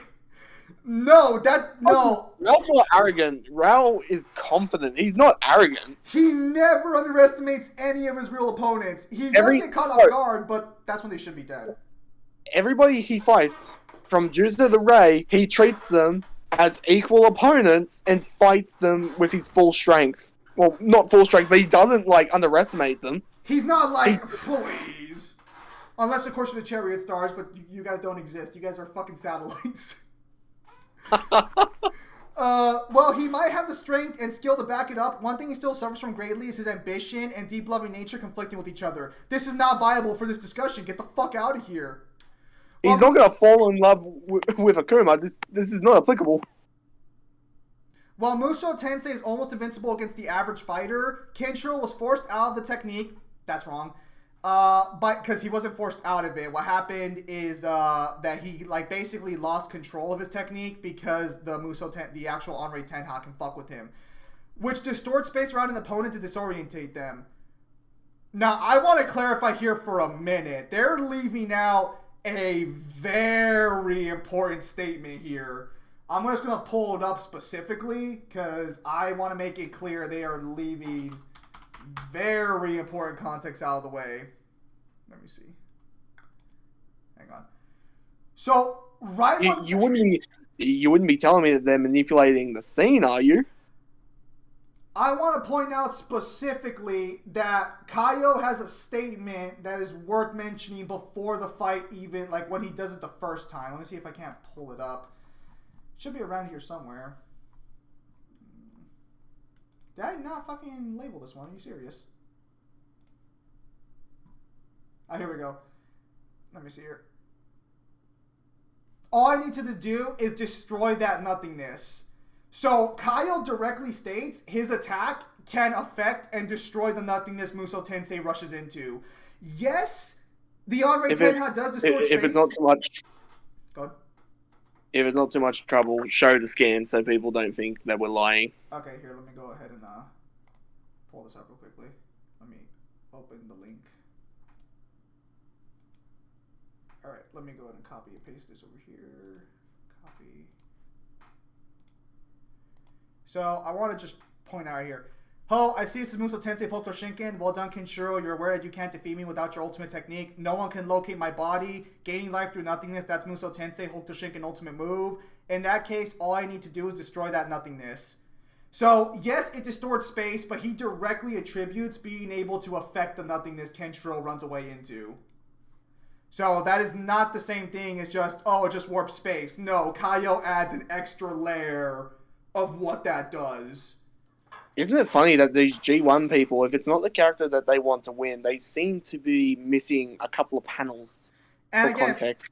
No. Rao's not arrogant. Rao is confident. He's not arrogant. He never underestimates any of his real opponents. He does get caught off guard, but that's when they should be dead. Everybody he fights, from Juicer the Ray, he treats them as equal opponents and fights them with his full strength. Well, not full strength, but he doesn't like underestimate them. He's not like, please. Unless, of course, you're the Chariot Stars, but you guys don't exist. You guys are fucking satellites. Well, he might have the strength and skill to back it up. One thing he still suffers from greatly is his ambition and deep loving nature conflicting with each other. This is not viable for this discussion. Get the fuck out of here. He's not going to fall in love with Akuma. This is not applicable. While Musou Tensei is almost invincible against the average fighter, Kenshiro was forced out of the technique. That's wrong. But because he wasn't forced out of it. What happened is that he like basically lost control of his technique because the actual Onrei Tenha can fuck with him, which distorts space around an opponent to disorientate them. Now, I want to clarify here for a minute. They're leaving out a very important statement here. I'm just going to pull it up specifically because I want to make it clear they are leaving very important context out of the way. Let me see. Hang on. So, right when... You wouldn't be telling me that they're manipulating the scene, are you? I want to point out specifically that Kaio has a statement that is worth mentioning before the fight even, like when he does it the first time. Let me see if I can't pull it up. It should be around here somewhere. Did I not fucking label this one? Are you serious? Here we go. Let me see here. All I need to do is destroy that nothingness. So, Kaio directly states his attack can affect and destroy the nothingness Musou Tensei rushes into. Yes, the Onrei Tenha does distort space. If it's not too much... Go ahead. If it's not too much trouble, show the scan so people don't think that we're lying. Okay, here, let me go ahead and pull this up real quickly. Let me open the link. Alright, let me go ahead and copy and paste this over here. Copy. So, I want to just point out here. Ho, I see this is Musou Tensei Hokuto Shinken. Well done, Kenshiro. You're aware that you can't defeat me without your ultimate technique. No one can locate my body. Gaining life through nothingness, that's Musou Tensei Hokuto Shinken ultimate move. In that case, all I need to do is destroy that nothingness. So, yes, it distorts space, but he directly attributes being able to affect the nothingness Kenshiro runs away into. So, that is not the same thing as just, oh, it just warps space. No, Kaio adds an extra layer of what that does. Isn't it funny that these G1 people, if it's not the character that they want to win, they seem to be missing a couple of panels? And for again, context.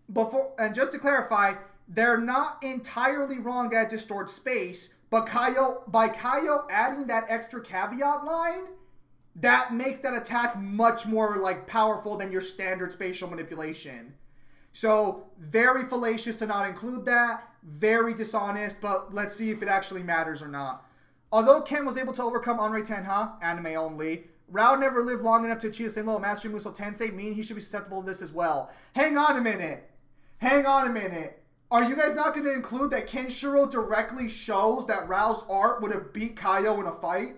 just to clarify, they're not entirely wrong that it distorts space, but by Kaio adding that extra caveat line, that makes that attack much more like powerful than your standard spatial manipulation. So very fallacious to not include that, very dishonest, but let's see if it actually matters or not. Although Ken was able to overcome Onrei Tenha, anime only, Rao never lived long enough to achieve the same level of mastery Muso Tensei, meaning he should be susceptible to this as well. Hang on a minute. Are you guys not going to include that Kenshiro directly shows that Rao's art would have beat Kaio in a fight?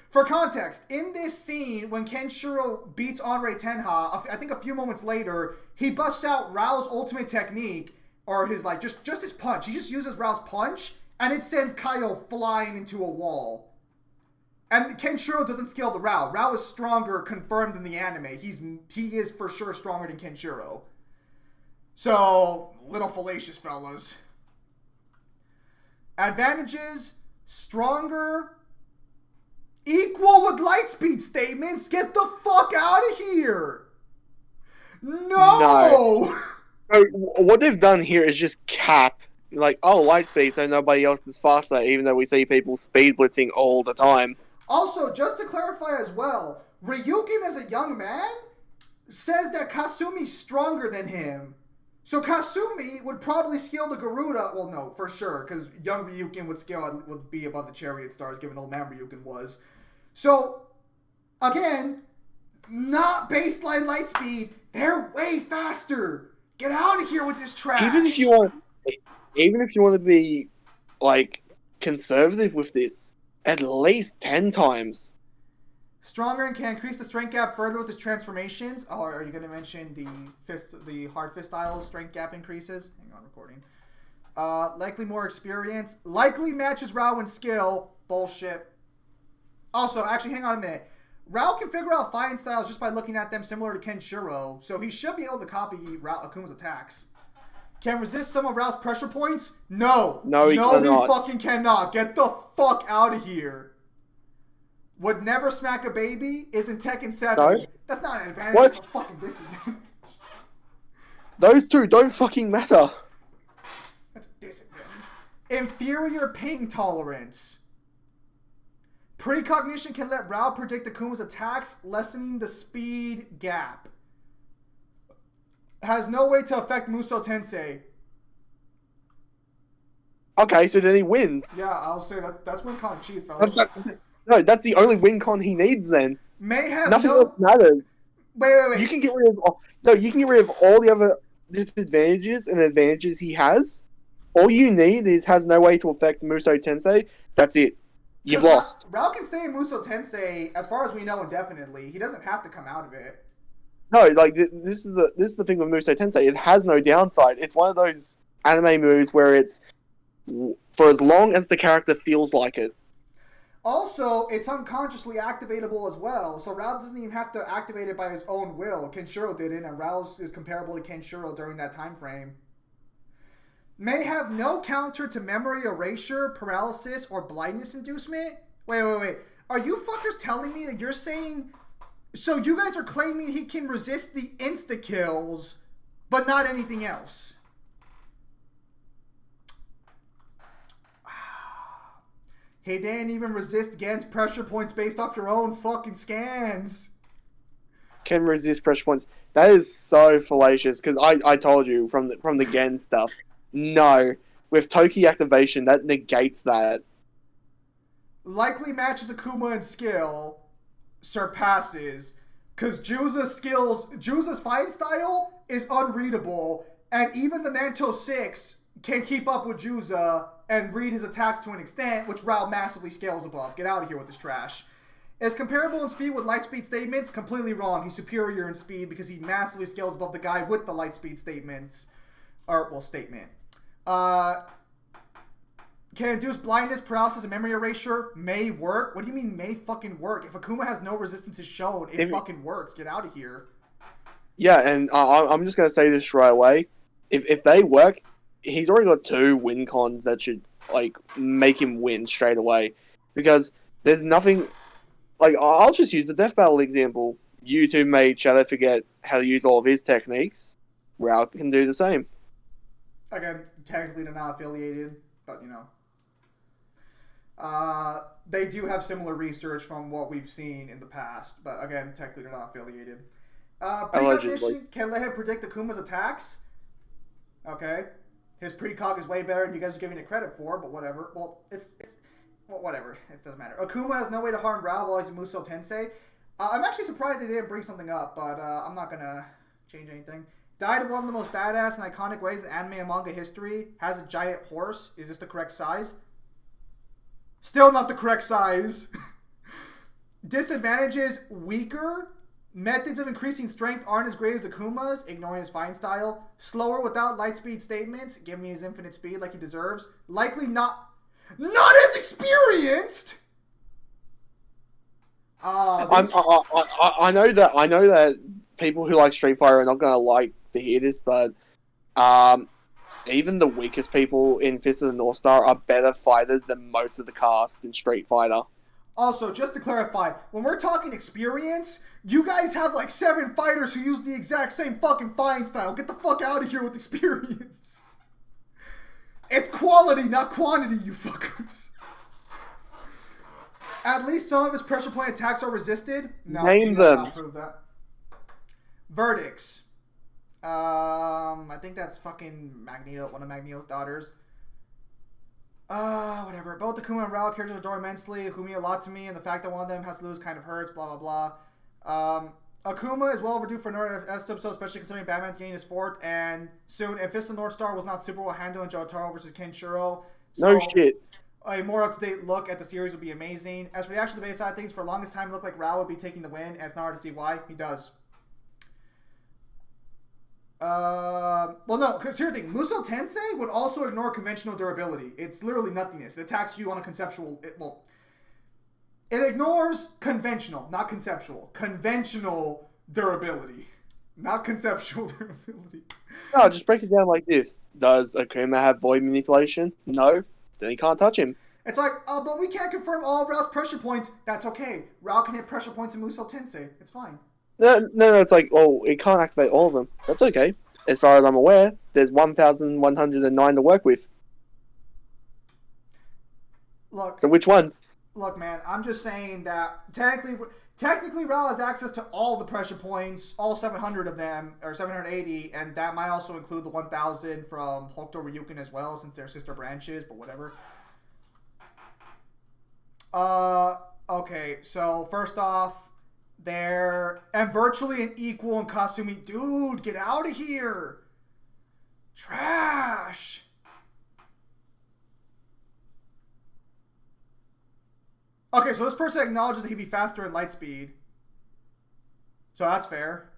For context, in this scene, when Kenshiro beats Onrei Tenha, I think a few moments later, he busts out Rao's ultimate technique, or his, like, just his punch. He just uses Rao's punch, and it sends Kaio flying into a wall. And Kenshiro doesn't scale to Rao. Rao is stronger, confirmed in the anime. He is for sure stronger than Kenshiro. So, little fallacious fellas. Advantages, stronger, equal with lightspeed statements. Get the fuck out of here. No. So what they've done here is just cap. Like, oh, lightspeed, so nobody else is faster, even though we see people speed blitzing all the time. Also, just to clarify as well, Ryukin as a young man says that Kasumi's stronger than him. So Kasumi would probably scale the Garuda. Well, no, for sure, because young Ryukin would be above the Chariot Stars, given old man Ryukin was. So, again, not baseline light speed. They're way faster. Get out of here with this trash. Even if you want to be like conservative with this, at least 10 times. Stronger and can increase the strength gap further with his transformations. Oh, are you going to mention the hard fist style strength gap increases? Hang on, recording. Likely more experience. Likely matches Rao in skill. Bullshit. Also, actually, hang on a minute. Rao can figure out fighting styles just by looking at them, similar to Kenshiro, so he should be able to copy Akuma's attacks. Can resist some of Rao's pressure points? No, he fucking cannot. Get the fuck out of here. Would never smack a baby is in Tekken 7. No. That's not an advantage. What? It's a fucking disadvantage. Those two don't fucking matter. That's a disadvantage. Inferior pain tolerance. Precognition can let Rao predict Akuma's attacks, lessening the speed gap. Has no way to affect Muso Tensei. Okay, so then he wins. Yeah, I'll say that's win con chief, fellas. No, that's the only win con he needs then. Nothing else matters. Wait. You can get rid of all the other disadvantages and advantages he has. All you need is has no way to affect Muso Tensei. That's it. You've lost. Rao can stay in Muso Tensei as far as we know indefinitely. He doesn't have to come out of it. No, like this is the thing with Muso Tensei. It has no downside. It's one of those anime moves where it's for as long as the character feels like it. Also, it's unconsciously activatable as well, so Rao doesn't even have to activate it by his own will. Kenshiro didn't, and Rao is comparable to Kenshiro during that time frame. May have no counter to memory erasure, paralysis, or blindness inducement? Wait. Are you fuckers telling me that you're saying... So you guys are claiming he can resist the insta-kills, but not anything else? He didn't even resist against pressure points based off your own fucking scans. Can resist pressure points. That is so fallacious, because I told you from the Gen stuff. No. With Toki activation, that negates that. Likely matches Akuma in skill, surpasses, because Juza's fighting style is unreadable, and even the Nanto 6 can keep up with Juza and read his attacks to an extent, which Rao massively scales above. Get out of here with this trash. Is comparable in speed with lightspeed statements? Completely wrong. He's superior in speed because he massively scales above the guy with the lightspeed statements. Statement. Can induce blindness, paralysis, and memory erasure? May work? What do you mean may fucking work? If Akuma has no resistance is shown, it fucking works. Get out of here. Yeah, and I'm just going to say this right away. If they work... He's already got 2 win cons that should like make him win straight away, because there's nothing like I'll just use the death battle example. you two made Shadow forget how to use all of his techniques, Roah can do the same. Again, technically they're not affiliated, but you know. They do have similar research from what we've seen in the past, but again, technically they're not affiliated. Precognition can let him predict Akuma's attacks. Okay. His precog is way better than you guys are giving it credit for, but whatever. Well, well, whatever. It doesn't matter. Akuma has no way to harm Roah while he's in Musou Tensei. I'm actually surprised they didn't bring something up, but I'm not gonna change anything. Died in one of the most badass and iconic ways in anime and manga history. Has a giant horse. Is this the correct size? Still not the correct size. Disadvantages, weaker. Methods of increasing strength aren't as great as Akuma's, ignoring his fine style. Slower without light speed statements. Give me his infinite speed like he deserves. Likely not as experienced. I know that people who like Street Fighter are not gonna like to hear this, but even the weakest people in Fist of the North Star are better fighters than most of the cast in Street Fighter. Also, just to clarify, when we're talking experience, you guys have like 7 fighters who use the exact same fucking fine style. Get the fuck out of here with experience. It's quality, not quantity, you fuckers. At least some of his pressure point attacks are resisted. No, Name them. Not prove that. Verdicts. I think that's fucking Magneto, one of Magneto's daughters. Whatever. Both Akuma and Roah characters adore immensely. Who mean a lot to me, and the fact that one of them has to lose kind of hurts. Blah blah blah. Akuma is well overdue for another episode, especially considering Batman's getting his 4th, and soon. If Fist of the North Star was not super well handled in Jotaro versus Kenshiro, so no shit. A more up-to-date look at the series would be amazing. As for the actual debate side of things, for the longest time, it looked like Roah would be taking the win, and it's not hard to see why. He does. Well, no, because here's the thing. Musou Tensei would also ignore conventional durability. It's literally nothingness. It attacks you on a conceptual... It ignores conventional, not conceptual. Conventional durability. Not conceptual durability. No, just break it down like this. Does Akuma have void manipulation? No. Then he can't touch him. It's like, oh, but we can't confirm all of Rao's pressure points. That's okay. Rao can hit pressure points in Musou Tensei. It's fine. No, it's like, oh, it can't activate all of them. That's okay. As far as I'm aware, there's 1,109 to work with. Look. So which ones? Look, man, I'm just saying that technically Rao has access to all the pressure points, all 700 of them, or 780, and that might also include the 1,000 from Hokuto Ryukin as well, since they're sister branches, but whatever. Okay, so first off, they're virtually an equal in Kasumi. Dude, get out of here! Trash! Okay, so this person acknowledges that he'd be faster at light speed. So that's fair.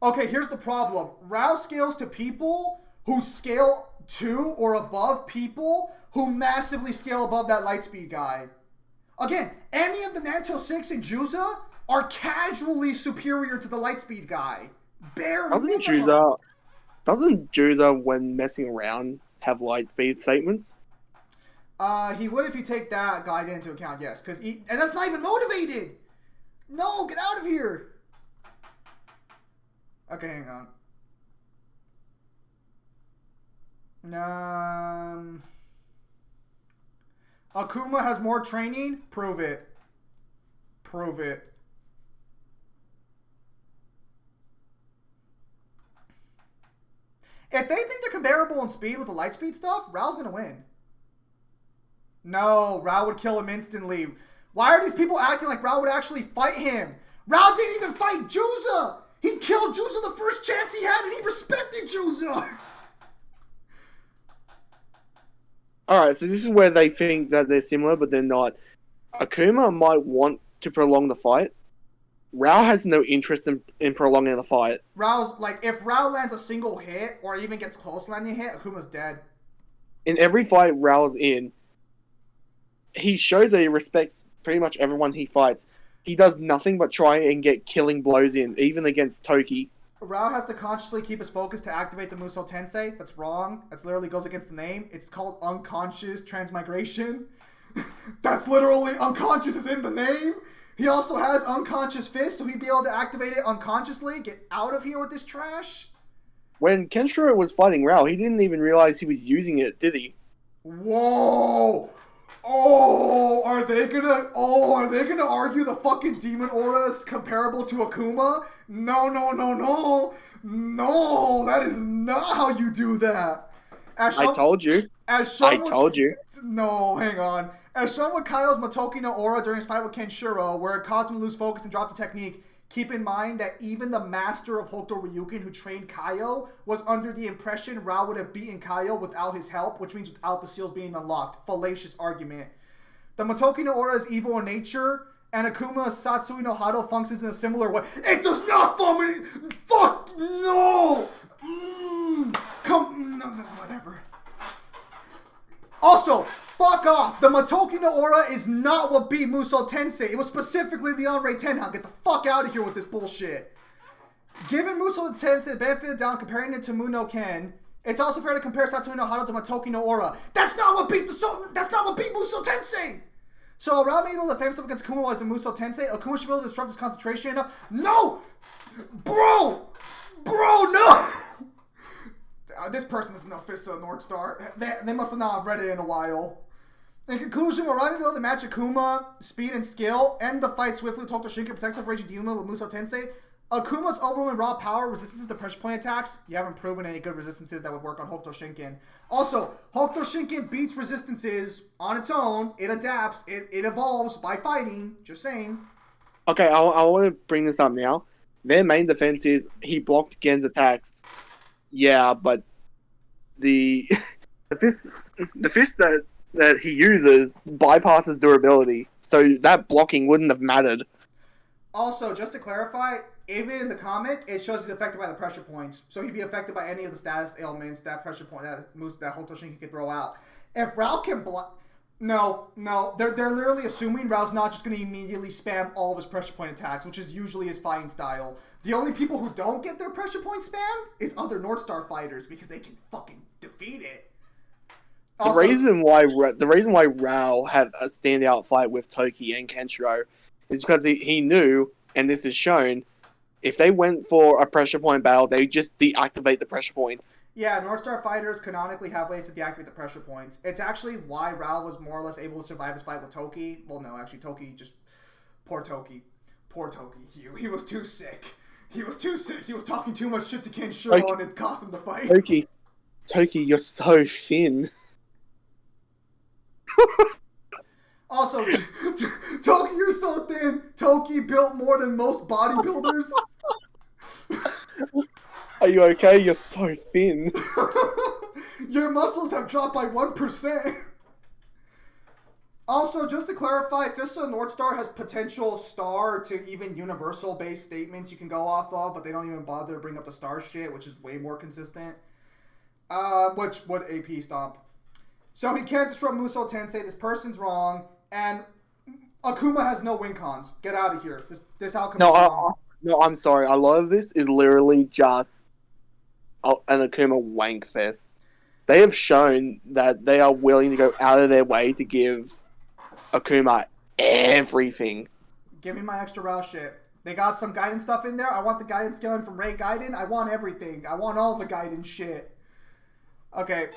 Okay, here's the problem. Rao scales to people who scale to or above people who massively scale above that light speed guy. Again, any of the Nanto 6 and Juza are casually superior to the lightspeed guy. Bare minimum. Doesn't Juza, when messing around, have lightspeed statements? He would if you take that guy into account, yes. And that's not even motivated! No, get out of here! Okay, hang on. Akuma has more training? Prove it. Prove it. If they think they're comparable in speed with the light speed stuff, Rao's gonna win. No, Rao would kill him instantly. Why are these people acting like Rao would actually fight him? Rao didn't even fight Juza! He killed Juza the first chance he had and he respected Juza! Alright, so this is where they think that they're similar, but they're not. Akuma might want to prolong the fight. Rao has no interest in prolonging the fight. Rao's, like, if Rao lands a single hit, or even gets close to landing a hit, Akuma's dead. In every fight Rao's in, he shows that he respects pretty much everyone he fights. He does nothing but try and get killing blows in, even against Toki. Rao has to consciously keep his focus to activate the Musou Tensei. That's wrong. That's literally goes against the name. It's called unconscious transmigration. That's literally unconscious is in the name. He also has unconscious fist, so he'd be able to activate it unconsciously. Get out of here with this trash. When Kenshiro was fighting Rao, he didn't even realize he was using it, did he? Whoa! Are they gonna argue the fucking demon aura is comparable to Akuma? No, that is not how you do that. I told you. No, hang on. As shown with Kaio's Motoki no Aura during his fight with Kenshiro, where it caused him to lose focus and drop the technique, keep in mind that even the master of Hokuto Ryuken who trained Kaio was under the impression Rao would have beaten Kaio without his help, which means without the seals being unlocked. Fallacious argument. The Motoki no Aura is evil in nature, and Akuma's Satsui no Hado functions in a similar way. It does not function. Fuck no. Whatever. Also, fuck off. The Motoki no Aura is not what beat Musou Tensei. It was specifically the Onrei Tenhan. Get the fuck out of here with this bullshit. Given Musou Tensei the benefit of the doubt comparing it to Muno Ken, it's also fair to compare Satsui no Hado to Motoki no Aura. That's not what beat Musou Tensei. So Rao being able to defend himself against Kuma while he's in Musou Tensei, Akuma should be able to disrupt his concentration enough. No! Bro, no! This person doesn't know Fist of the North Star. They must have not have read it in a while. In conclusion, we're able to match Akuma, speed and skill, end the fight swiftly with Hokuto Shinken, protective Raging Demon with Musou Tensei. Akuma's overwhelming raw power resistances to pressure point attacks. You haven't proven any good resistances that would work on Hokuto Shinken. Also, Hokuto Shinken beats resistances on its own. It adapts. It evolves by fighting. Just saying. Okay, I want to bring this up now. Their main defense is he blocked Gen's attacks. Yeah, but the fist that he uses bypasses durability, so that blocking wouldn't have mattered. Also, just to clarify, even in the comic, it shows he's affected by the pressure points, so he'd be affected by any of the status ailments that pressure point that Hokuto Shinken can throw out. If Rao can block, no, they're literally assuming Rao's not just going to immediately spam all of his pressure point attacks, which is usually his fighting style. The only people who don't get their pressure point spammed is other North Star fighters because they can fucking defeat it. Also, the reason why Rao had a standout fight with Toki and Kenshiro is because he knew, and this is shown, if they went for a pressure point battle, they just deactivate the pressure points. Yeah, North Star fighters canonically have ways to deactivate the pressure points. It's actually why Rao was more or less able to survive his fight with Toki. Well, no, actually, Toki just... Poor Toki. He was too sick. He was talking too much shit to Kenshiro and it cost him the fight. Toki, you're so thin. Also, Toki, you're so thin. Toki built more than most bodybuilders. Are you okay? You're so thin. Your muscles have dropped by 1%. Also, just to clarify, Fist of the North Star has potential star to even universal-based statements you can go off of, but they don't even bother to bring up the star shit, which is way more consistent. Which would AP stomp. So he can't disrupt Musou Tensei. This person's wrong, and Akuma has no win cons. Get out of here. This outcome is wrong. No, I'm sorry. A lot of this is literally just an Akuma wank fest. They have shown that they are willing to go out of their way to give Akuma everything. Give me my extra Rao shit. They got some guidance stuff in there. I want the guidance going from Ray Gaiden. I want everything. I want all the guidance shit. Okay.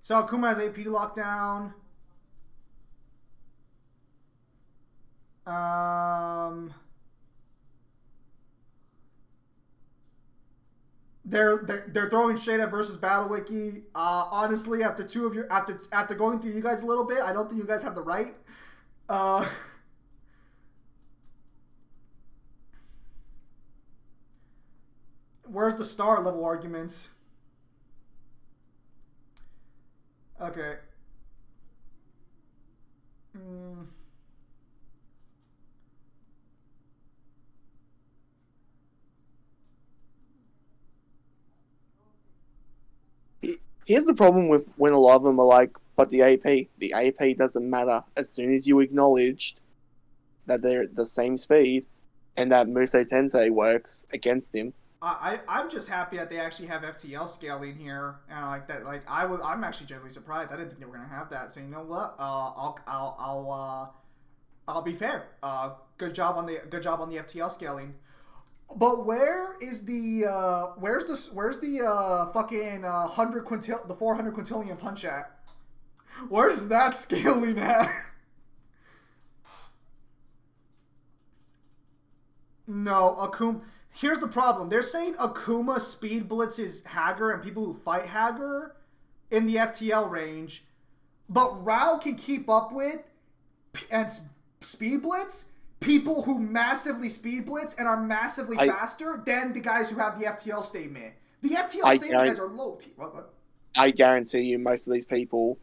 So Kuma has AP lockdown. They're throwing shade at versus Battle Wiki. Honestly, after going through you guys a little bit, I don't think you guys have the right. Where's the star level arguments? Okay. Here's the problem with when a lot of them are like, but the AP doesn't matter. As soon as you acknowledged that they're the same speed, and that Musou Tensei works against him. I'm just happy that they actually have FTL scaling here, and like that. Like I'm actually genuinely surprised. I didn't think they were gonna have that. So you know what? I'll be fair. Good job on the FTL scaling. But where is the where's the fucking 400 quintillion punch at? Where's that scaling at? No, Akuma. Here's the problem. They're saying Akuma speed blitzes Hager and people who fight Hager in the FTL range, but Rao can keep up with and speed blitz people who massively speed blitz and are massively faster than the guys who have the FTL statement. The FTL statement guys are low. What? I guarantee you, most of these people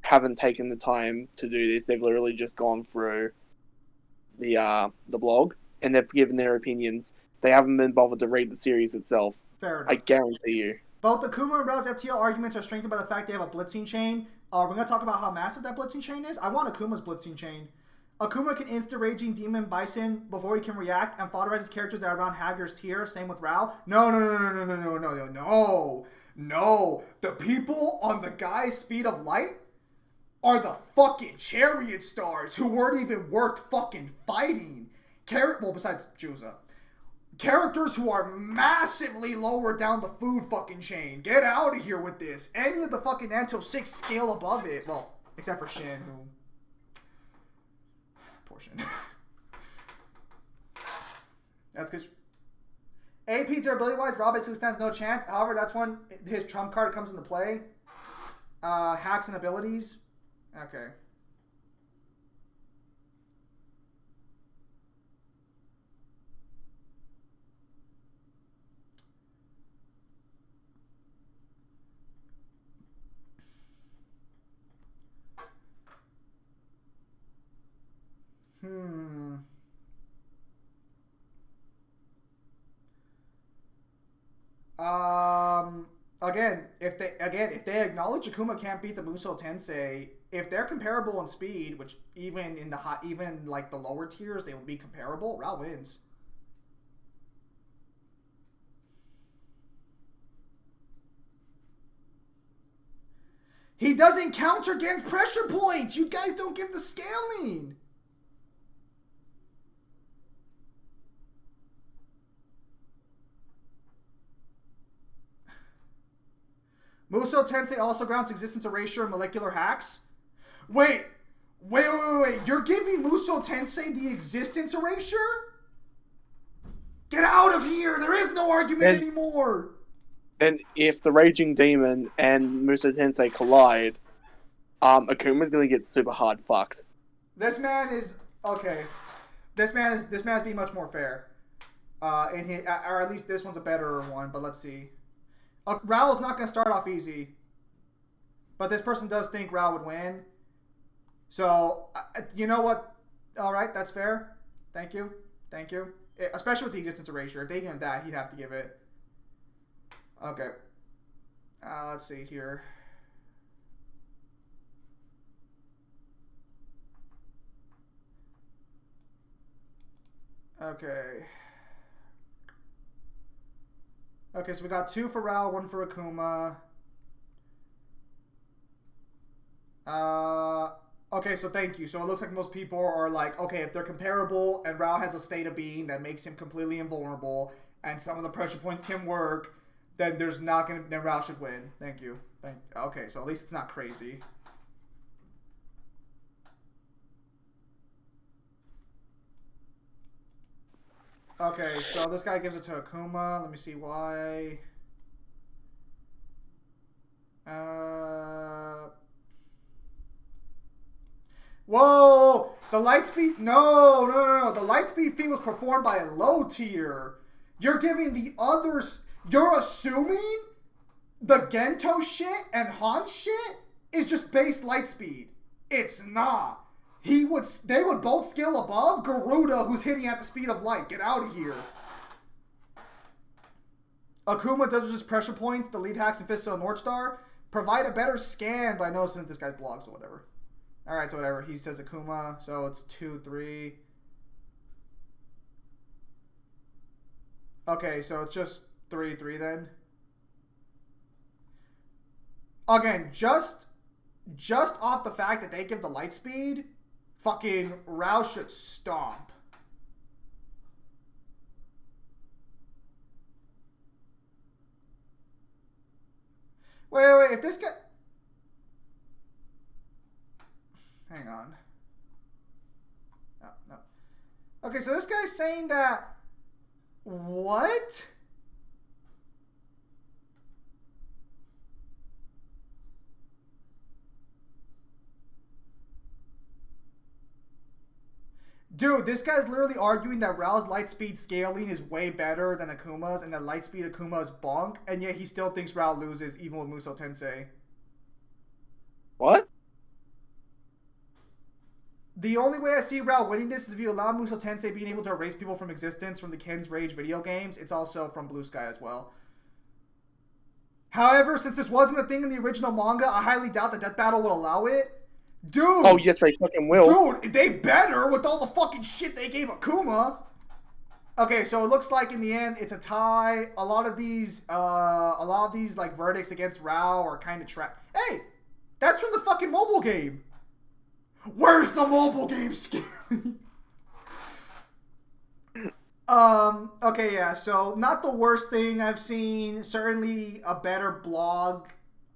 haven't taken the time to do this. They've literally just gone through the blog and they've given their opinions. They haven't been bothered to read the series itself. Fair enough. I guarantee you. Both the Kuma and Rao's FTL arguments are strengthened by the fact they have a blitzing chain. We're going to talk about how massive that blitzing chain is. I want Akuma's blitzing chain. Akuma can insta-raging Demon Bison before he can react and fodderizes characters that are around Hager's tier. Same with Rao. No. The people on the guy's speed of light are the fucking chariot stars who weren't even worth fucking fighting. Well, besides Juza. Characters who are massively lower down the food fucking chain. Get out of here with this. Any of the fucking Anto 6 scale above it. Well, except for Shin, who... Poor Shin. That's good. AP durability-wise, Rob basically stands no chance. However, that's when his trump card comes into play. Hacks and abilities. Okay. If they acknowledge Akuma can't beat the Musou Tensei, if they're comparable in speed, which even in like the lower tiers they will be comparable, Rao wins. He doesn't counter against pressure points. You guys don't give the scaling. Musou Tensei also grounds existence erasure and molecular hacks. Wait. You're giving Musou Tensei the existence erasure? Get out of here. There is no argument anymore. And if the Raging Demon and Musou Tensei collide, Akuma's gonna get super hard fucked. This man is okay. This man is being much more fair. Or at least this one's a better one. But let's see. Rao's not going to start off easy. But this person does think Rao would win. So, you know what? Alright, that's fair. Thank you. Especially with the existence erasure. If they give him that, he'd have to give it. Okay. Let's see here. Okay. Okay, so we got 2 for Rao, 1 for Akuma. Okay, so thank you. So it looks like most people are like, okay, if they're comparable and Rao has a state of being that makes him completely invulnerable and some of the pressure points can work, then then Rao should win. Thank you. Okay, so at least it's not crazy. Okay, so this guy gives it to Akuma. Let me see why. Whoa! The light speed... No. The light speed feat was performed by a low tier. You're giving the others... You're assuming the Gento shit and Han shit is just base light speed. It's not. They would both scale above Garuda, who's hitting at the speed of light. Get out of here. Akuma does just pressure points, the lead hacks, and Fist of the North Star. Provide a better scan by noticing that this guy's blogs or whatever. Alright, so whatever. He says Akuma, so it's 2, 3. Okay, so it's just 3-3 then. Again, just off the fact that they give the light speed, fucking Rouse should stomp. Wait, if this guy... Hang on. No. Okay, so this guy's saying that... What? Dude, this guy's literally arguing that Rao's light speed scaling is way better than Akuma's and that light speed Akuma is bonk, and yet he still thinks Rao loses even with Muso Tensei. What? The only way I see Rao winning this is if you allow Muso Tensei being able to erase people from existence from the Ken's Rage video games. It's also from Blue Sky as well. However, since this wasn't a thing in the original manga, I highly doubt that Death Battle will allow it. Dude! Oh, yes, they fucking will. Dude, they better with all the fucking shit they gave Akuma. Okay, so it looks like in the end it's a tie. A lot of these like verdicts against Rao are kind of trash. Hey, that's from the fucking mobile game. Where's the mobile game scaling? Okay, yeah, so not the worst thing I've seen. Certainly a better blog.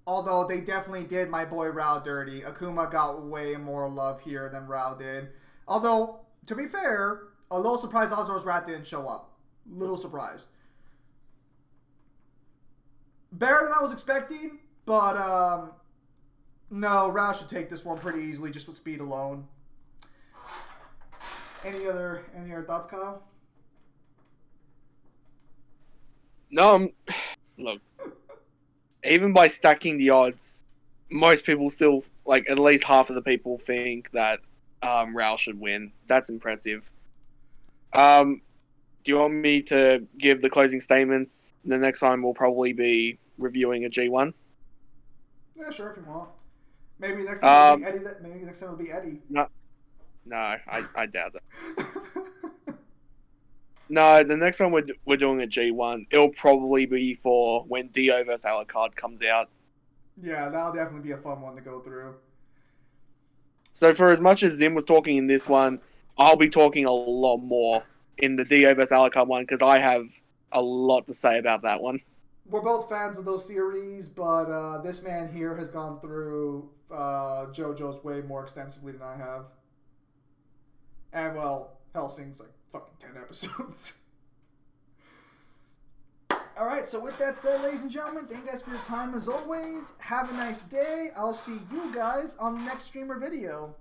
Although they definitely did my boy Rao dirty. Akuma got way more love here than Rao did. Although, to be fair, a little surprised Ozoro's rat didn't show up. Little surprised. Better than I was expecting, but no, Rao should take this one pretty easily just with speed alone. Any other thoughts, Kyle? No, look. Even by stacking the odds, most people still, like, at least half of the people think that Rao should win. That's impressive. Do you want me to give the closing statements? The next time we'll probably be reviewing a G1. Yeah, sure, if you want. Maybe next time it'll be Eddie. Maybe next time it'll be Eddie. No, I doubt that. No, the next time we're doing a G1, it'll probably be for when Dio vs. Alucard comes out. Yeah, that'll definitely be a fun one to go through. So for as much as Zim was talking in this one, I'll be talking a lot more in the Dio vs. Alucard one because I have a lot to say about that one. We're both fans of those series, but this man here has gone through JoJo's way more extensively than I have. And, well, Hellsing's like fucking 10 episodes. Alright, so with that said, ladies and gentlemen, thank you guys for your time as always. Have a nice day. I'll see you guys on the next streamer video.